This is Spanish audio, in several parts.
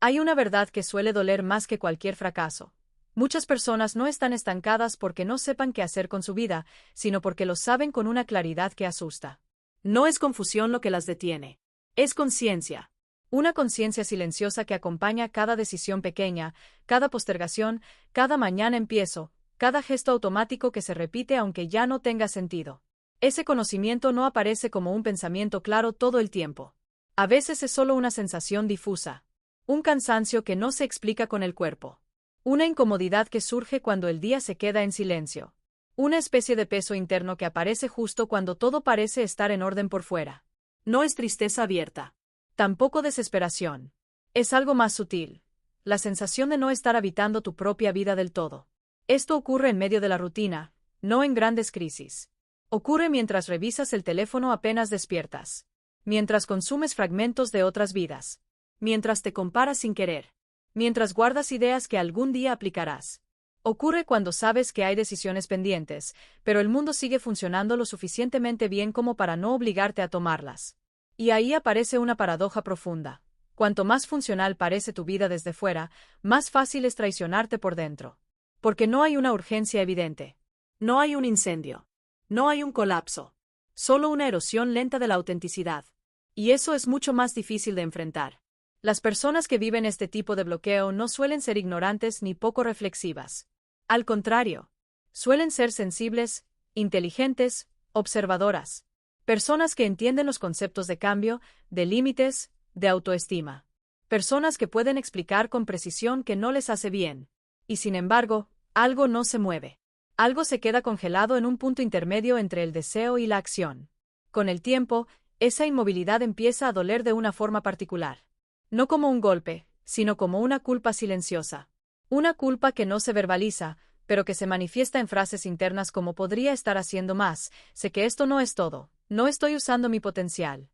Hay una verdad que suele doler más que cualquier fracaso. Muchas personas no están estancadas porque no sepan qué hacer con su vida, sino porque lo saben con una claridad que asusta. No es confusión lo que las detiene. Es conciencia. Una conciencia silenciosa que acompaña cada decisión pequeña, cada postergación, cada mañana empiezo, cada gesto automático que se repite aunque ya no tenga sentido. Ese conocimiento no aparece como un pensamiento claro todo el tiempo. A veces es solo una sensación difusa. Un cansancio que no se explica con el cuerpo. Una incomodidad que surge cuando el día se queda en silencio. Una especie de peso interno que aparece justo cuando todo parece estar en orden por fuera. No es tristeza abierta. Tampoco desesperación. Es algo más sutil. La sensación de no estar habitando tu propia vida del todo. Esto ocurre en medio de la rutina, no en grandes crisis. Ocurre mientras revisas el teléfono apenas despiertas. Mientras consumes fragmentos de otras vidas. Mientras te comparas sin querer. Mientras guardas ideas que algún día aplicarás. Ocurre cuando sabes que hay decisiones pendientes, pero el mundo sigue funcionando lo suficientemente bien como para no obligarte a tomarlas. Y ahí aparece una paradoja profunda. Cuanto más funcional parece tu vida desde fuera, más fácil es traicionarte por dentro. Porque no hay una urgencia evidente. No hay un incendio. No hay un colapso. Solo una erosión lenta de la autenticidad. Y eso es mucho más difícil de enfrentar. Las personas que viven este tipo de bloqueo no suelen ser ignorantes ni poco reflexivas. Al contrario, suelen ser sensibles, inteligentes, observadoras. Personas que entienden los conceptos de cambio, de límites, de autoestima. Personas que pueden explicar con precisión que no les hace bien. Y sin embargo, algo no se mueve. Algo se queda congelado en un punto intermedio entre el deseo y la acción. Con el tiempo, esa inmovilidad empieza a doler de una forma particular. No como un golpe, sino como una culpa silenciosa. Una culpa que no se verbaliza, pero que se manifiesta en frases internas como podría estar haciendo más, sé que esto no es todo, no estoy usando mi potencial.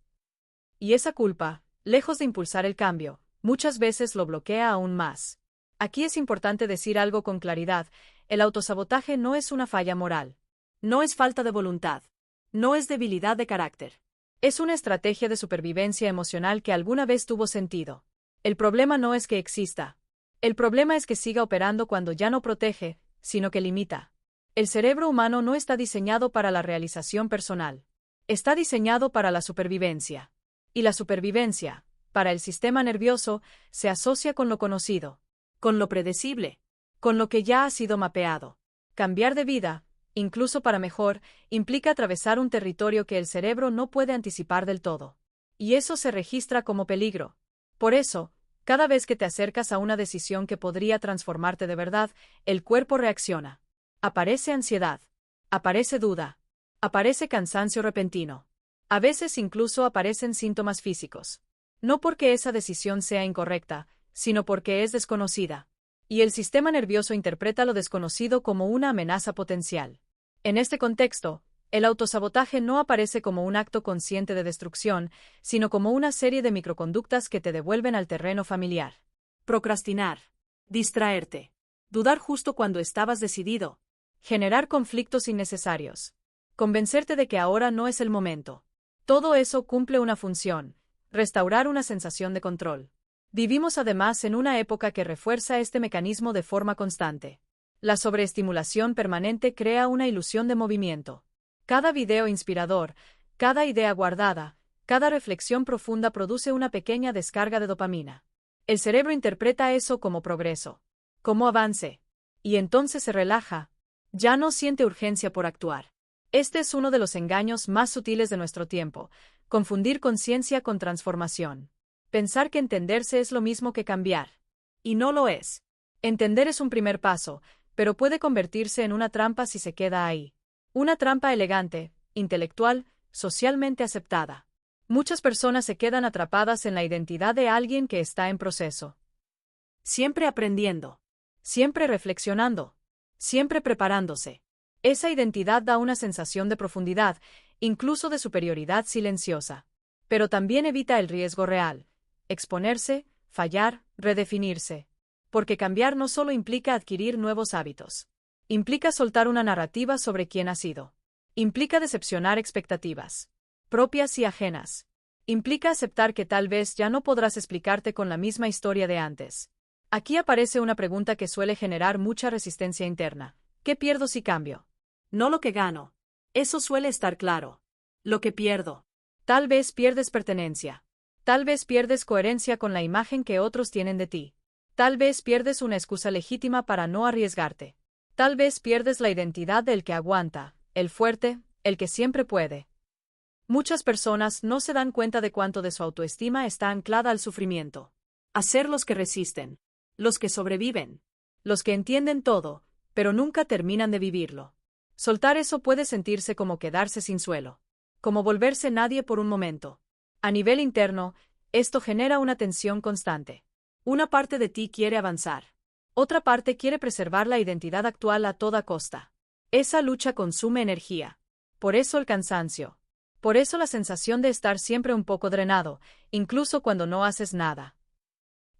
Y esa culpa, lejos de impulsar el cambio, muchas veces lo bloquea aún más. Aquí es importante decir algo con claridad, el autosabotaje no es una falla moral. No es falta de voluntad. No es debilidad de carácter. Es una estrategia de supervivencia emocional que alguna vez tuvo sentido. El problema no es que exista. El problema es que siga operando cuando ya no protege, sino que limita. El cerebro humano no está diseñado para la realización personal. Está diseñado para la supervivencia. Y la supervivencia, para el sistema nervioso, se asocia con lo conocido, con lo predecible, con lo que ya ha sido mapeado. Cambiar de vida, incluso para mejor, implica atravesar un territorio que el cerebro no puede anticipar del todo. Y eso se registra como peligro. Por eso, cada vez que te acercas a una decisión que podría transformarte de verdad, el cuerpo reacciona. Aparece ansiedad. Aparece duda. Aparece cansancio repentino. A veces incluso aparecen síntomas físicos. No porque esa decisión sea incorrecta, sino porque es desconocida. Y el sistema nervioso interpreta lo desconocido como una amenaza potencial. En este contexto, el autosabotaje no aparece como un acto consciente de destrucción, sino como una serie de microconductas que te devuelven al terreno familiar. Procrastinar. Distraerte. Dudar justo cuando estabas decidido. Generar conflictos innecesarios. Convencerte de que ahora no es el momento. Todo eso cumple una función: restaurar una sensación de control. Vivimos además en una época que refuerza este mecanismo de forma constante. La sobreestimulación permanente crea una ilusión de movimiento. Cada video inspirador, cada idea guardada, cada reflexión profunda produce una pequeña descarga de dopamina. El cerebro interpreta eso como progreso, como avance. Y entonces se relaja. Ya no siente urgencia por actuar. Este es uno de los engaños más sutiles de nuestro tiempo: confundir conciencia con transformación. Pensar que entenderse es lo mismo que cambiar. Y no lo es. Entender es un primer paso, pero puede convertirse en una trampa si se queda ahí. Una trampa elegante, intelectual, socialmente aceptada. Muchas personas se quedan atrapadas en la identidad de alguien que está en proceso. Siempre aprendiendo. Siempre reflexionando. Siempre preparándose. Esa identidad da una sensación de profundidad, incluso de superioridad silenciosa. Pero también evita el riesgo real: exponerse, fallar, redefinirse. Porque cambiar no solo implica adquirir nuevos hábitos. Implica soltar una narrativa sobre quién has sido. Implica decepcionar expectativas, propias y ajenas. Implica aceptar que tal vez ya no podrás explicarte con la misma historia de antes. Aquí aparece una pregunta que suele generar mucha resistencia interna. ¿Qué pierdo si cambio? No lo que gano. Eso suele estar claro. Lo que pierdo. Tal vez pierdes pertenencia. Tal vez pierdes coherencia con la imagen que otros tienen de ti. Tal vez pierdes una excusa legítima para no arriesgarte. Tal vez pierdes la identidad del que aguanta, el fuerte, el que siempre puede. Muchas personas no se dan cuenta de cuánto de su autoestima está anclada al sufrimiento. A ser los que resisten. Los que sobreviven. Los que entienden todo, pero nunca terminan de vivirlo. Soltar eso puede sentirse como quedarse sin suelo. Como volverse nadie por un momento. A nivel interno, esto genera una tensión constante. Una parte de ti quiere avanzar. Otra parte quiere preservar la identidad actual a toda costa. Esa lucha consume energía. Por eso el cansancio. Por eso la sensación de estar siempre un poco drenado, incluso cuando no haces nada.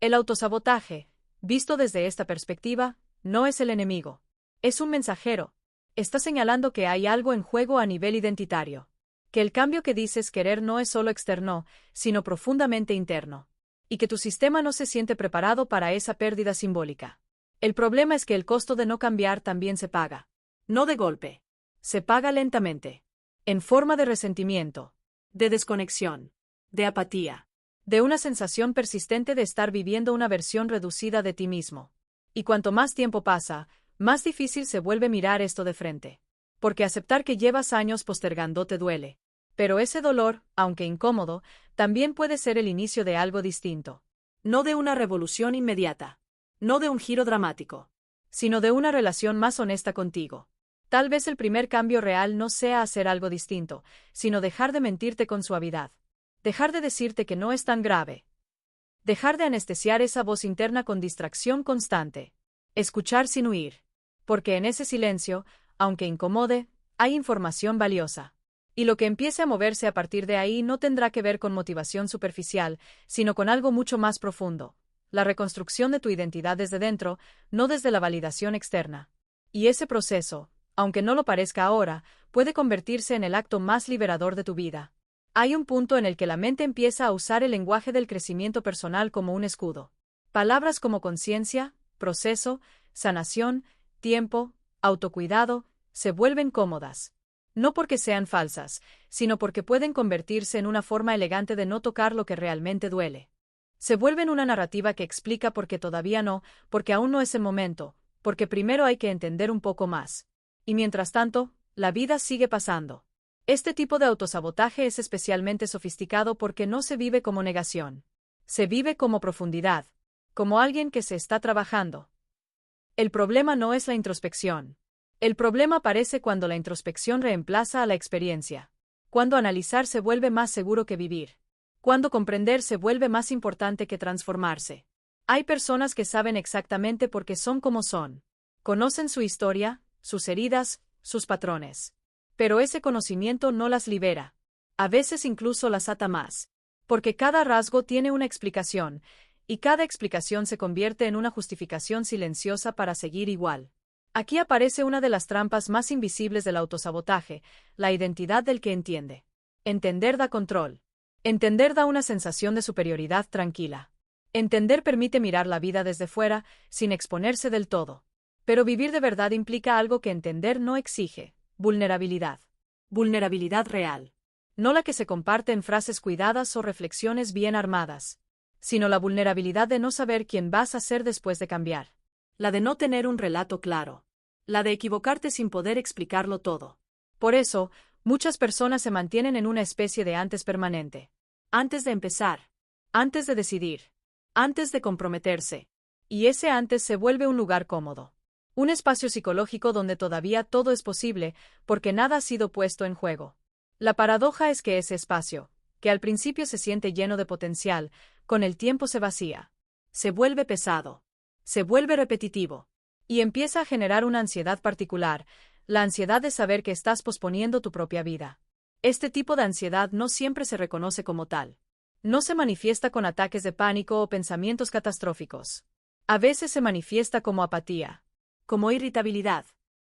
El autosabotaje, visto desde esta perspectiva, no es el enemigo. Es un mensajero. Está señalando que hay algo en juego a nivel identitario. Que el cambio que dices querer no es solo externo, sino profundamente interno. Y que tu sistema no se siente preparado para esa pérdida simbólica. El problema es que el costo de no cambiar también se paga. No de golpe. Se paga lentamente. En forma de resentimiento. De desconexión. De apatía. De una sensación persistente de estar viviendo una versión reducida de ti mismo. Y cuanto más tiempo pasa, más difícil se vuelve mirar esto de frente. Porque aceptar que llevas años postergando te duele. Pero ese dolor, aunque incómodo, también puede ser el inicio de algo distinto. No de una revolución inmediata. No de un giro dramático. Sino de una relación más honesta contigo. Tal vez el primer cambio real no sea hacer algo distinto, sino dejar de mentirte con suavidad. Dejar de decirte que no es tan grave. Dejar de anestesiar esa voz interna con distracción constante. Escuchar sin huir. Porque en ese silencio, aunque incomode, hay información valiosa. Y lo que empiece a moverse a partir de ahí no tendrá que ver con motivación superficial, sino con algo mucho más profundo. La reconstrucción de tu identidad desde dentro, no desde la validación externa. Y ese proceso, aunque no lo parezca ahora, puede convertirse en el acto más liberador de tu vida. Hay un punto en el que la mente empieza a usar el lenguaje del crecimiento personal como un escudo. Palabras como conciencia, proceso, sanación, tiempo, autocuidado, se vuelven cómodas. No porque sean falsas, sino porque pueden convertirse en una forma elegante de no tocar lo que realmente duele. Se vuelven una narrativa que explica por qué todavía no, porque aún no es el momento, porque primero hay que entender un poco más. Y mientras tanto, la vida sigue pasando. Este tipo de autosabotaje es especialmente sofisticado porque no se vive como negación. Se vive como profundidad, como alguien que se está trabajando. El problema no es la introspección. El problema aparece cuando la introspección reemplaza a la experiencia. Cuando analizar se vuelve más seguro que vivir. Cuando comprender se vuelve más importante que transformarse. Hay personas que saben exactamente por qué son como son. Conocen su historia, sus heridas, sus patrones. Pero ese conocimiento no las libera. A veces incluso las ata más. Porque cada rasgo tiene una explicación, y cada explicación se convierte en una justificación silenciosa para seguir igual. Aquí aparece una de las trampas más invisibles del autosabotaje, la identidad del que entiende. Entender da control. Entender da una sensación de superioridad tranquila. Entender permite mirar la vida desde fuera, sin exponerse del todo. Pero vivir de verdad implica algo que entender no exige: vulnerabilidad. Vulnerabilidad real. No la que se comparte en frases cuidadas o reflexiones bien armadas, sino la vulnerabilidad de no saber quién vas a ser después de cambiar. La de no tener un relato claro. La de equivocarte sin poder explicarlo todo. Por eso, muchas personas se mantienen en una especie de antes permanente. Antes de empezar. Antes de decidir. Antes de comprometerse. Y ese antes se vuelve un lugar cómodo. Un espacio psicológico donde todavía todo es posible, porque nada ha sido puesto en juego. La paradoja es que ese espacio, que al principio se siente lleno de potencial, con el tiempo se vacía. Se vuelve pesado. Se vuelve repetitivo. Y empieza a generar una ansiedad particular, la ansiedad de saber que estás posponiendo tu propia vida. Este tipo de ansiedad no siempre se reconoce como tal. No se manifiesta con ataques de pánico o pensamientos catastróficos. A veces se manifiesta como apatía. Como irritabilidad.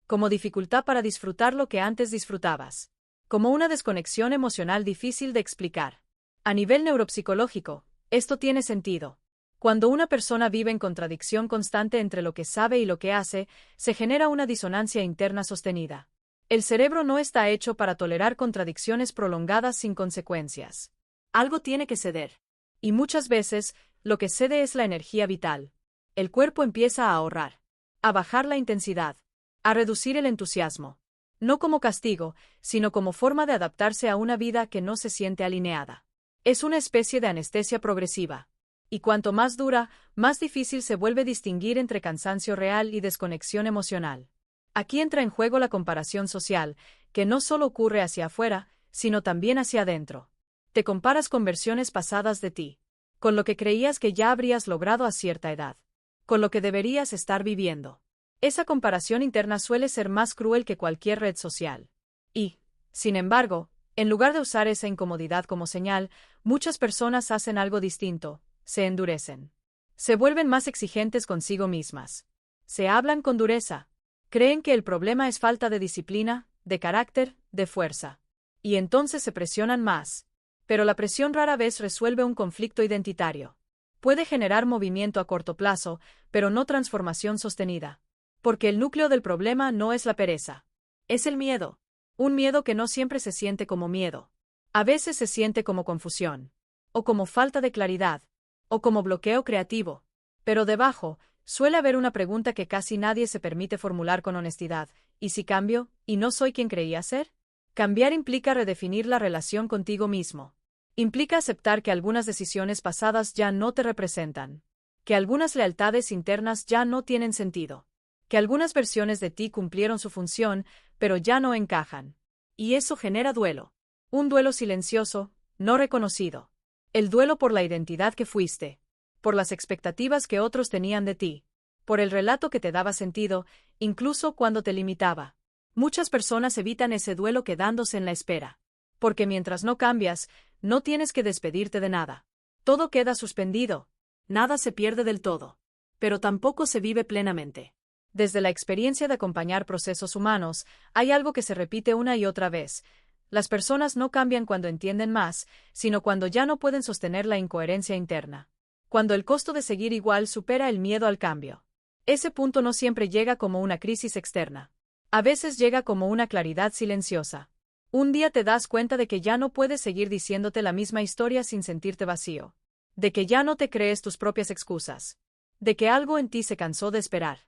Como dificultad para disfrutar lo que antes disfrutabas. Como una desconexión emocional difícil de explicar. A nivel neuropsicológico, esto tiene sentido. Cuando una persona vive en contradicción constante entre lo que sabe y lo que hace, se genera una disonancia interna sostenida. El cerebro no está hecho para tolerar contradicciones prolongadas sin consecuencias. Algo tiene que ceder. Y muchas veces, lo que cede es la energía vital. El cuerpo empieza a ahorrar, a bajar la intensidad, a reducir el entusiasmo. No como castigo, sino como forma de adaptarse a una vida que no se siente alineada. Es una especie de anestesia progresiva. Y cuanto más dura, más difícil se vuelve distinguir entre cansancio real y desconexión emocional. Aquí entra en juego la comparación social, que no solo ocurre hacia afuera, sino también hacia adentro. Te comparas con versiones pasadas de ti, con lo que creías que ya habrías logrado a cierta edad, con lo que deberías estar viviendo. Esa comparación interna suele ser más cruel que cualquier red social. Y, sin embargo, en lugar de usar esa incomodidad como señal, muchas personas hacen algo distinto, se endurecen. Se vuelven más exigentes consigo mismas. Se hablan con dureza. Creen que el problema es falta de disciplina, de carácter, de fuerza. Y entonces se presionan más. Pero la presión rara vez resuelve un conflicto identitario. Puede generar movimiento a corto plazo, pero no transformación sostenida. Porque el núcleo del problema no es la pereza. Es el miedo. Un miedo que no siempre se siente como miedo. A veces se siente como confusión. O como falta de claridad. O como bloqueo creativo. Pero debajo, suele haber una pregunta que casi nadie se permite formular con honestidad. ¿Y si cambio, y no soy quien creía ser? Cambiar implica redefinir la relación contigo mismo. Implica aceptar que algunas decisiones pasadas ya no te representan. Que algunas lealtades internas ya no tienen sentido. Que algunas versiones de ti cumplieron su función, pero ya no encajan. Y eso genera duelo. Un duelo silencioso, no reconocido. El duelo por la identidad que fuiste. Por las expectativas que otros tenían de ti. Por el relato que te daba sentido, incluso cuando te limitaba. Muchas personas evitan ese duelo quedándose en la espera. Porque mientras no cambias, no tienes que despedirte de nada. Todo queda suspendido. Nada se pierde del todo. Pero tampoco se vive plenamente. Desde la experiencia de acompañar procesos humanos, hay algo que se repite una y otra vez. Las personas no cambian cuando entienden más, sino cuando ya no pueden sostener la incoherencia interna. Cuando el costo de seguir igual supera el miedo al cambio. Ese punto no siempre llega como una crisis externa. A veces llega como una claridad silenciosa. Un día te das cuenta de que ya no puedes seguir diciéndote la misma historia sin sentirte vacío. De que ya no te crees tus propias excusas. De que algo en ti se cansó de esperar.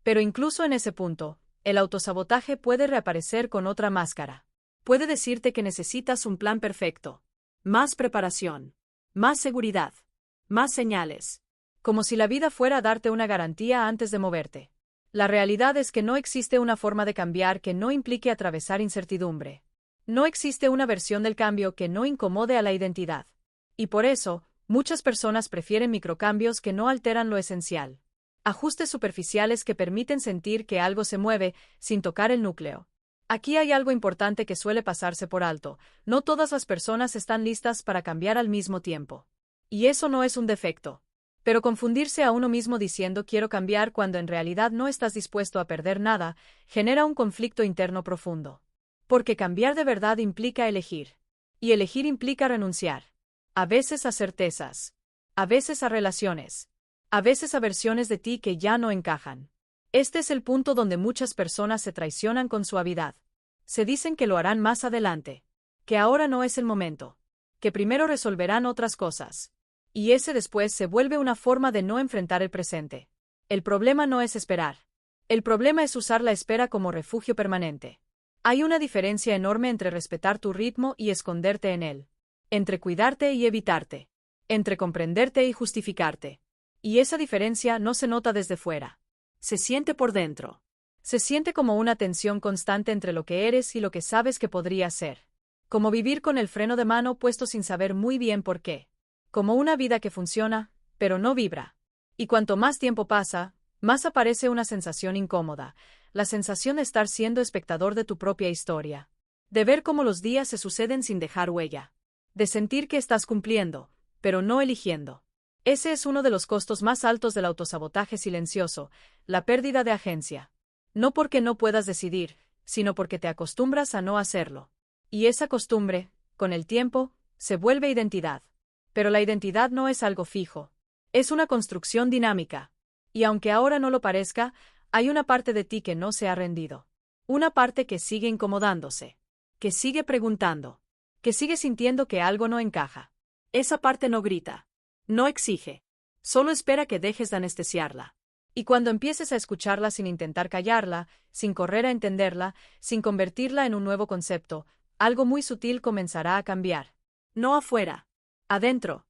Pero incluso en ese punto, el autosabotaje puede reaparecer con otra máscara. Puede decirte que necesitas un plan perfecto. Más preparación. Más seguridad. Más señales. Como si la vida fuera a darte una garantía antes de moverte. La realidad es que no existe una forma de cambiar que no implique atravesar incertidumbre. No existe una versión del cambio que no incomode a la identidad. Y por eso, muchas personas prefieren microcambios que no alteran lo esencial. Ajustes superficiales que permiten sentir que algo se mueve, sin tocar el núcleo. Aquí hay algo importante que suele pasarse por alto. No todas las personas están listas para cambiar al mismo tiempo. Y eso no es un defecto. Pero confundirse a uno mismo diciendo quiero cambiar cuando en realidad no estás dispuesto a perder nada, genera un conflicto interno profundo. Porque cambiar de verdad implica elegir. Y elegir implica renunciar. A veces a certezas. A veces a relaciones. A veces a versiones de ti que ya no encajan. Este es el punto donde muchas personas se traicionan con suavidad. Se dicen que lo harán más adelante. Que ahora no es el momento. Que primero resolverán otras cosas. Y ese después se vuelve una forma de no enfrentar el presente. El problema no es esperar. El problema es usar la espera como refugio permanente. Hay una diferencia enorme entre respetar tu ritmo y esconderte en él. Entre cuidarte y evitarte. Entre comprenderte y justificarte. Y esa diferencia no se nota desde fuera. Se siente por dentro. Se siente como una tensión constante entre lo que eres y lo que sabes que podría ser. Como vivir con el freno de mano puesto sin saber muy bien por qué. Como una vida que funciona, pero no vibra. Y cuanto más tiempo pasa, más aparece una sensación incómoda, la sensación de estar siendo espectador de tu propia historia. De ver cómo los días se suceden sin dejar huella. De sentir que estás cumpliendo, pero no eligiendo. Ese es uno de los costos más altos del autosabotaje silencioso, la pérdida de agencia. No porque no puedas decidir, sino porque te acostumbras a no hacerlo. Y esa costumbre, con el tiempo, se vuelve identidad. Pero la identidad no es algo fijo. Es una construcción dinámica. Y aunque ahora no lo parezca, hay una parte de ti que no se ha rendido. Una parte que sigue incomodándose. Que sigue preguntando. Que sigue sintiendo que algo no encaja. Esa parte no grita. No exige. Solo espera que dejes de anestesiarla. Y cuando empieces a escucharla sin intentar callarla, sin correr a entenderla, sin convertirla en un nuevo concepto, algo muy sutil comenzará a cambiar. No afuera. Adentro.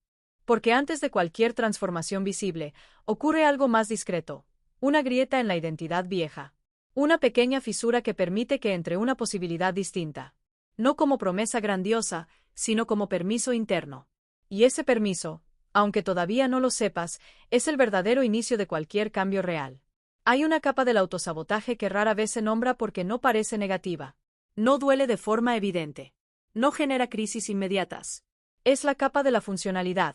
Porque antes de cualquier transformación visible, ocurre algo más discreto. Una grieta en la identidad vieja. Una pequeña fisura que permite que entre una posibilidad distinta. No como promesa grandiosa, sino como permiso interno. Y ese permiso, aunque todavía no lo sepas, es el verdadero inicio de cualquier cambio real. Hay una capa del autosabotaje que rara vez se nombra porque no parece negativa. No duele de forma evidente. No genera crisis inmediatas. Es la capa de la funcionalidad.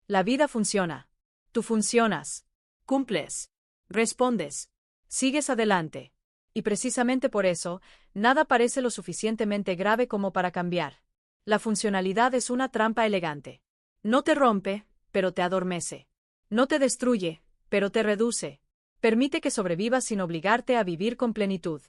La vida funciona. Tú funcionas. Cumples. Respondes. Sigues adelante. Y precisamente por eso, nada parece lo suficientemente grave como para cambiar. La funcionalidad es una trampa elegante. No te rompe, pero te adormece. No te destruye, pero te reduce. Permite que sobrevivas sin obligarte a vivir con plenitud.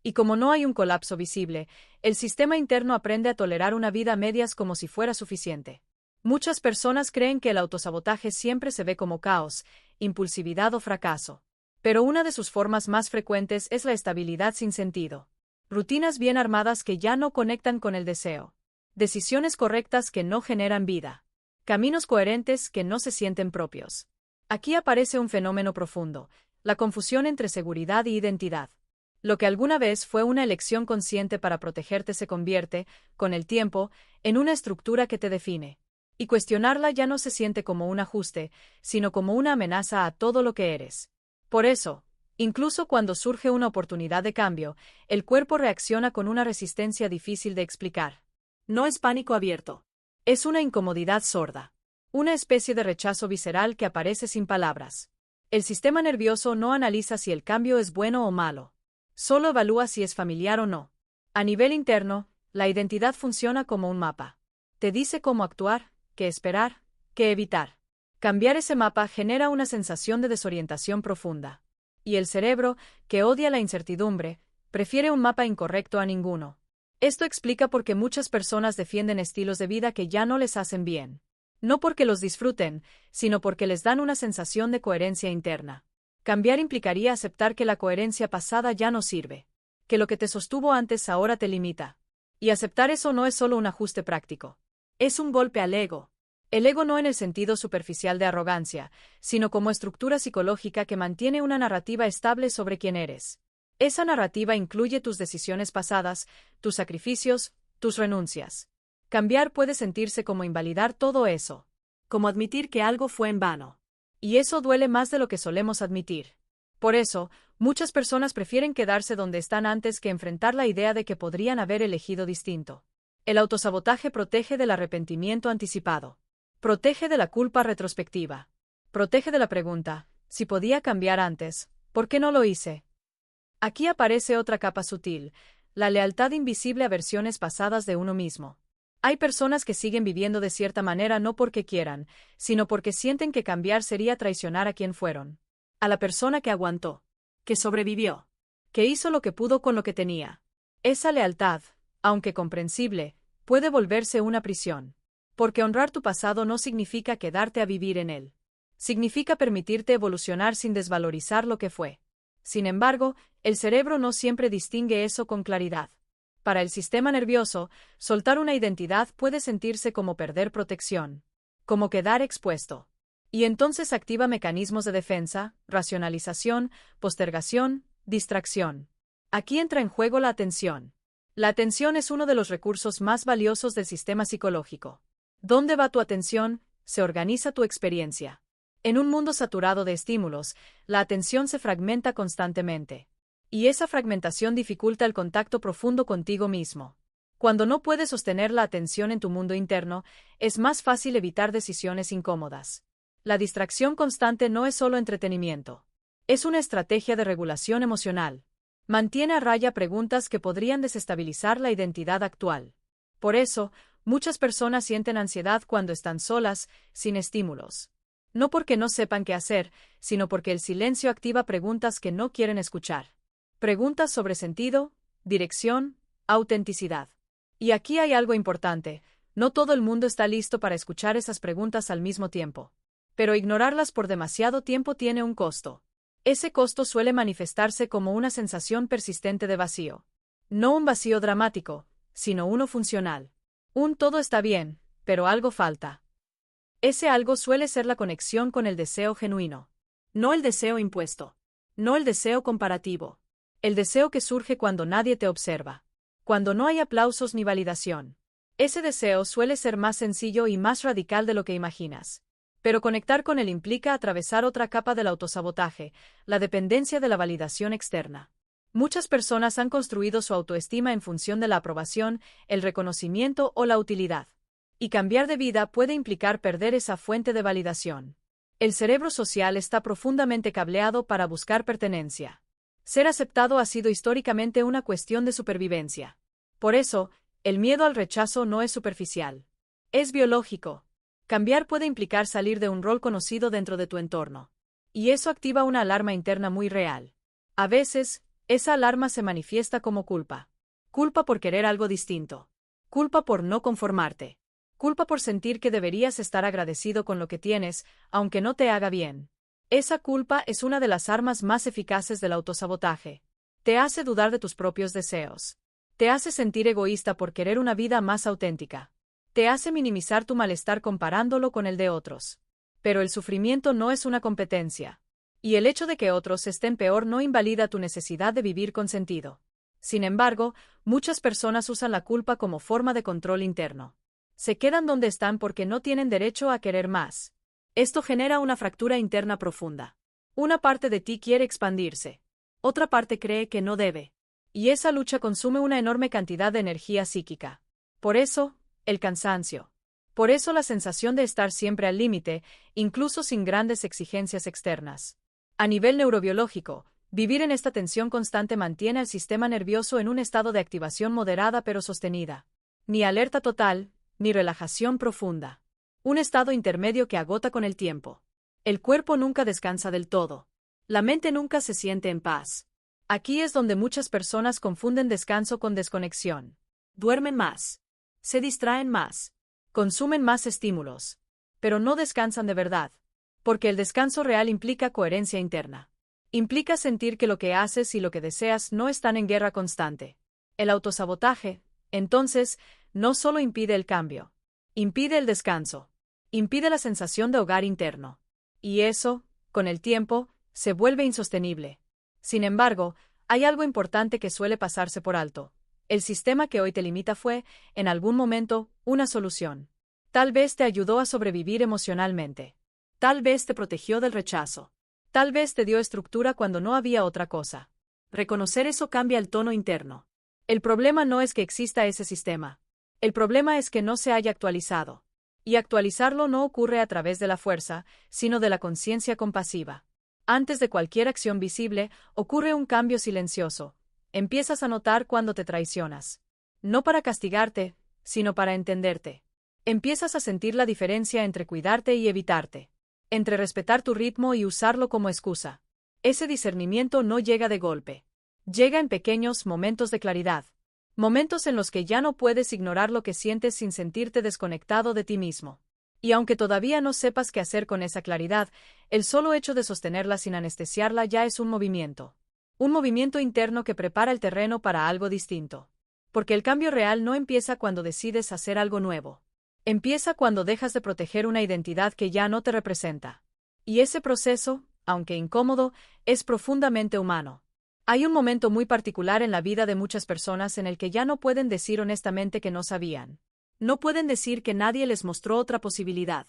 Y como no hay un colapso visible, el sistema interno aprende a tolerar una vida a medias como si fuera suficiente. Muchas personas creen que el autosabotaje siempre se ve como caos, impulsividad o fracaso. Pero una de sus formas más frecuentes es la estabilidad sin sentido. Rutinas bien armadas que ya no conectan con el deseo. Decisiones correctas que no generan vida. Caminos coherentes que no se sienten propios. Aquí aparece un fenómeno profundo, la confusión entre seguridad y identidad. Lo que alguna vez fue una elección consciente para protegerte se convierte, con el tiempo, en una estructura que te define. Y cuestionarla ya no se siente como un ajuste, sino como una amenaza a todo lo que eres. Por eso, incluso cuando surge una oportunidad de cambio, el cuerpo reacciona con una resistencia difícil de explicar. No es pánico abierto. Es una incomodidad sorda. Una especie de rechazo visceral que aparece sin palabras. El sistema nervioso no analiza si el cambio es bueno o malo. Solo evalúa si es familiar o no. A nivel interno, la identidad funciona como un mapa. Te dice cómo actuar, qué esperar, qué evitar. Cambiar ese mapa genera una sensación de desorientación profunda. Y el cerebro, que odia la incertidumbre, prefiere un mapa incorrecto a ninguno. Esto explica por qué muchas personas defienden estilos de vida que ya no les hacen bien. No porque los disfruten, sino porque les dan una sensación de coherencia interna. Cambiar implicaría aceptar que la coherencia pasada ya no sirve. Que lo que te sostuvo antes ahora te limita. Y aceptar eso no es solo un ajuste práctico. Es un golpe al ego. El ego no en el sentido superficial de arrogancia, sino como estructura psicológica que mantiene una narrativa estable sobre quién eres. Esa narrativa incluye tus decisiones pasadas, tus sacrificios, tus renuncias. Cambiar puede sentirse como invalidar todo eso, como admitir que algo fue en vano. Y eso duele más de lo que solemos admitir. Por eso, muchas personas prefieren quedarse donde están antes que enfrentar la idea de que podrían haber elegido distinto. El autosabotaje protege del arrepentimiento anticipado. Protege de la culpa retrospectiva. Protege de la pregunta, si podía cambiar antes, ¿por qué no lo hice? Aquí aparece otra capa sutil, la lealtad invisible a versiones pasadas de uno mismo. Hay personas que siguen viviendo de cierta manera no porque quieran, sino porque sienten que cambiar sería traicionar a quien fueron. A la persona que aguantó, que sobrevivió, que hizo lo que pudo con lo que tenía. Esa lealtad, aunque comprensible, puede volverse una prisión. Porque honrar tu pasado no significa quedarte a vivir en él. Significa permitirte evolucionar sin desvalorizar lo que fue. Sin embargo, el cerebro no siempre distingue eso con claridad. Para el sistema nervioso, soltar una identidad puede sentirse como perder protección, como quedar expuesto. Y entonces activa mecanismos de defensa, racionalización, postergación, distracción. Aquí entra en juego la atención. La atención es uno de los recursos más valiosos del sistema psicológico. ¿Dónde va tu atención? Se organiza tu experiencia. En un mundo saturado de estímulos, la atención se fragmenta constantemente. Y esa fragmentación dificulta el contacto profundo contigo mismo. Cuando no puedes sostener la atención en tu mundo interno, es más fácil evitar decisiones incómodas. La distracción constante no es solo entretenimiento. Es una estrategia de regulación emocional. Mantiene a raya preguntas que podrían desestabilizar la identidad actual. Por eso, muchas personas sienten ansiedad cuando están solas, sin estímulos. No porque no sepan qué hacer, sino porque el silencio activa preguntas que no quieren escuchar. Preguntas sobre sentido, dirección, autenticidad. Y aquí hay algo importante: no todo el mundo está listo para escuchar esas preguntas al mismo tiempo. Pero ignorarlas por demasiado tiempo tiene un costo. Ese costo suele manifestarse como una sensación persistente de vacío. No un vacío dramático, sino uno funcional. Un todo está bien, pero algo falta. Ese algo suele ser la conexión con el deseo genuino. No el deseo impuesto. No el deseo comparativo. El deseo que surge cuando nadie te observa. Cuando no hay aplausos ni validación. Ese deseo suele ser más sencillo y más radical de lo que imaginas. Pero conectar con él implica atravesar otra capa del autosabotaje, la dependencia de la validación externa. Muchas personas han construido su autoestima en función de la aprobación, el reconocimiento o la utilidad. Y cambiar de vida puede implicar perder esa fuente de validación. El cerebro social está profundamente cableado para buscar pertenencia. Ser aceptado ha sido históricamente una cuestión de supervivencia. Por eso, el miedo al rechazo no es superficial. Es biológico. Cambiar puede implicar salir de un rol conocido dentro de tu entorno. Y eso activa una alarma interna muy real. A veces, esa alarma se manifiesta como culpa. Culpa por querer algo distinto. Culpa por no conformarte. Culpa por sentir que deberías estar agradecido con lo que tienes, aunque no te haga bien. Esa culpa es una de las armas más eficaces del autosabotaje. Te hace dudar de tus propios deseos. Te hace sentir egoísta por querer una vida más auténtica. Te hace minimizar tu malestar comparándolo con el de otros. Pero el sufrimiento no es una competencia. Y el hecho de que otros estén peor no invalida tu necesidad de vivir con sentido. Sin embargo, muchas personas usan la culpa como forma de control interno. Se quedan donde están porque no tienen derecho a querer más. Esto genera una fractura interna profunda. Una parte de ti quiere expandirse. Otra parte cree que no debe. Y esa lucha consume una enorme cantidad de energía psíquica. Por eso, el cansancio. Por eso la sensación de estar siempre al límite, incluso sin grandes exigencias externas. A nivel neurobiológico, vivir en esta tensión constante mantiene al sistema nervioso en un estado de activación moderada pero sostenida. Ni alerta total, ni relajación profunda. Un estado intermedio que agota con el tiempo. El cuerpo nunca descansa del todo. La mente nunca se siente en paz. Aquí es donde muchas personas confunden descanso con desconexión. Duermen más. Se distraen más. Consumen más estímulos. Pero no descansan de verdad. Porque el descanso real implica coherencia interna. Implica sentir que lo que haces y lo que deseas no están en guerra constante. El autosabotaje, entonces, no solo impide el cambio. Impide el descanso. Impide la sensación de hogar interno. Y eso, con el tiempo, se vuelve insostenible. Sin embargo, hay algo importante que suele pasarse por alto. El sistema que hoy te limita fue, en algún momento, una solución. Tal vez te ayudó a sobrevivir emocionalmente. Tal vez te protegió del rechazo. Tal vez te dio estructura cuando no había otra cosa. Reconocer eso cambia el tono interno. El problema no es que exista ese sistema. El problema es que no se haya actualizado. Y actualizarlo no ocurre a través de la fuerza, sino de la conciencia compasiva. Antes de cualquier acción visible, ocurre un cambio silencioso. Empiezas a notar cuando te traicionas. No para castigarte, sino para entenderte. Empiezas a sentir la diferencia entre cuidarte y evitarte. Entre respetar tu ritmo y usarlo como excusa. Ese discernimiento no llega de golpe. Llega en pequeños momentos de claridad. Momentos en los que ya no puedes ignorar lo que sientes sin sentirte desconectado de ti mismo. Y aunque todavía no sepas qué hacer con esa claridad, el solo hecho de sostenerla sin anestesiarla ya es un movimiento. Un movimiento interno que prepara el terreno para algo distinto. Porque el cambio real no empieza cuando decides hacer algo nuevo. Empieza cuando dejas de proteger una identidad que ya no te representa. Y ese proceso, aunque incómodo, es profundamente humano. Hay un momento muy particular en la vida de muchas personas en el que ya no pueden decir honestamente que no sabían. No pueden decir que nadie les mostró otra posibilidad.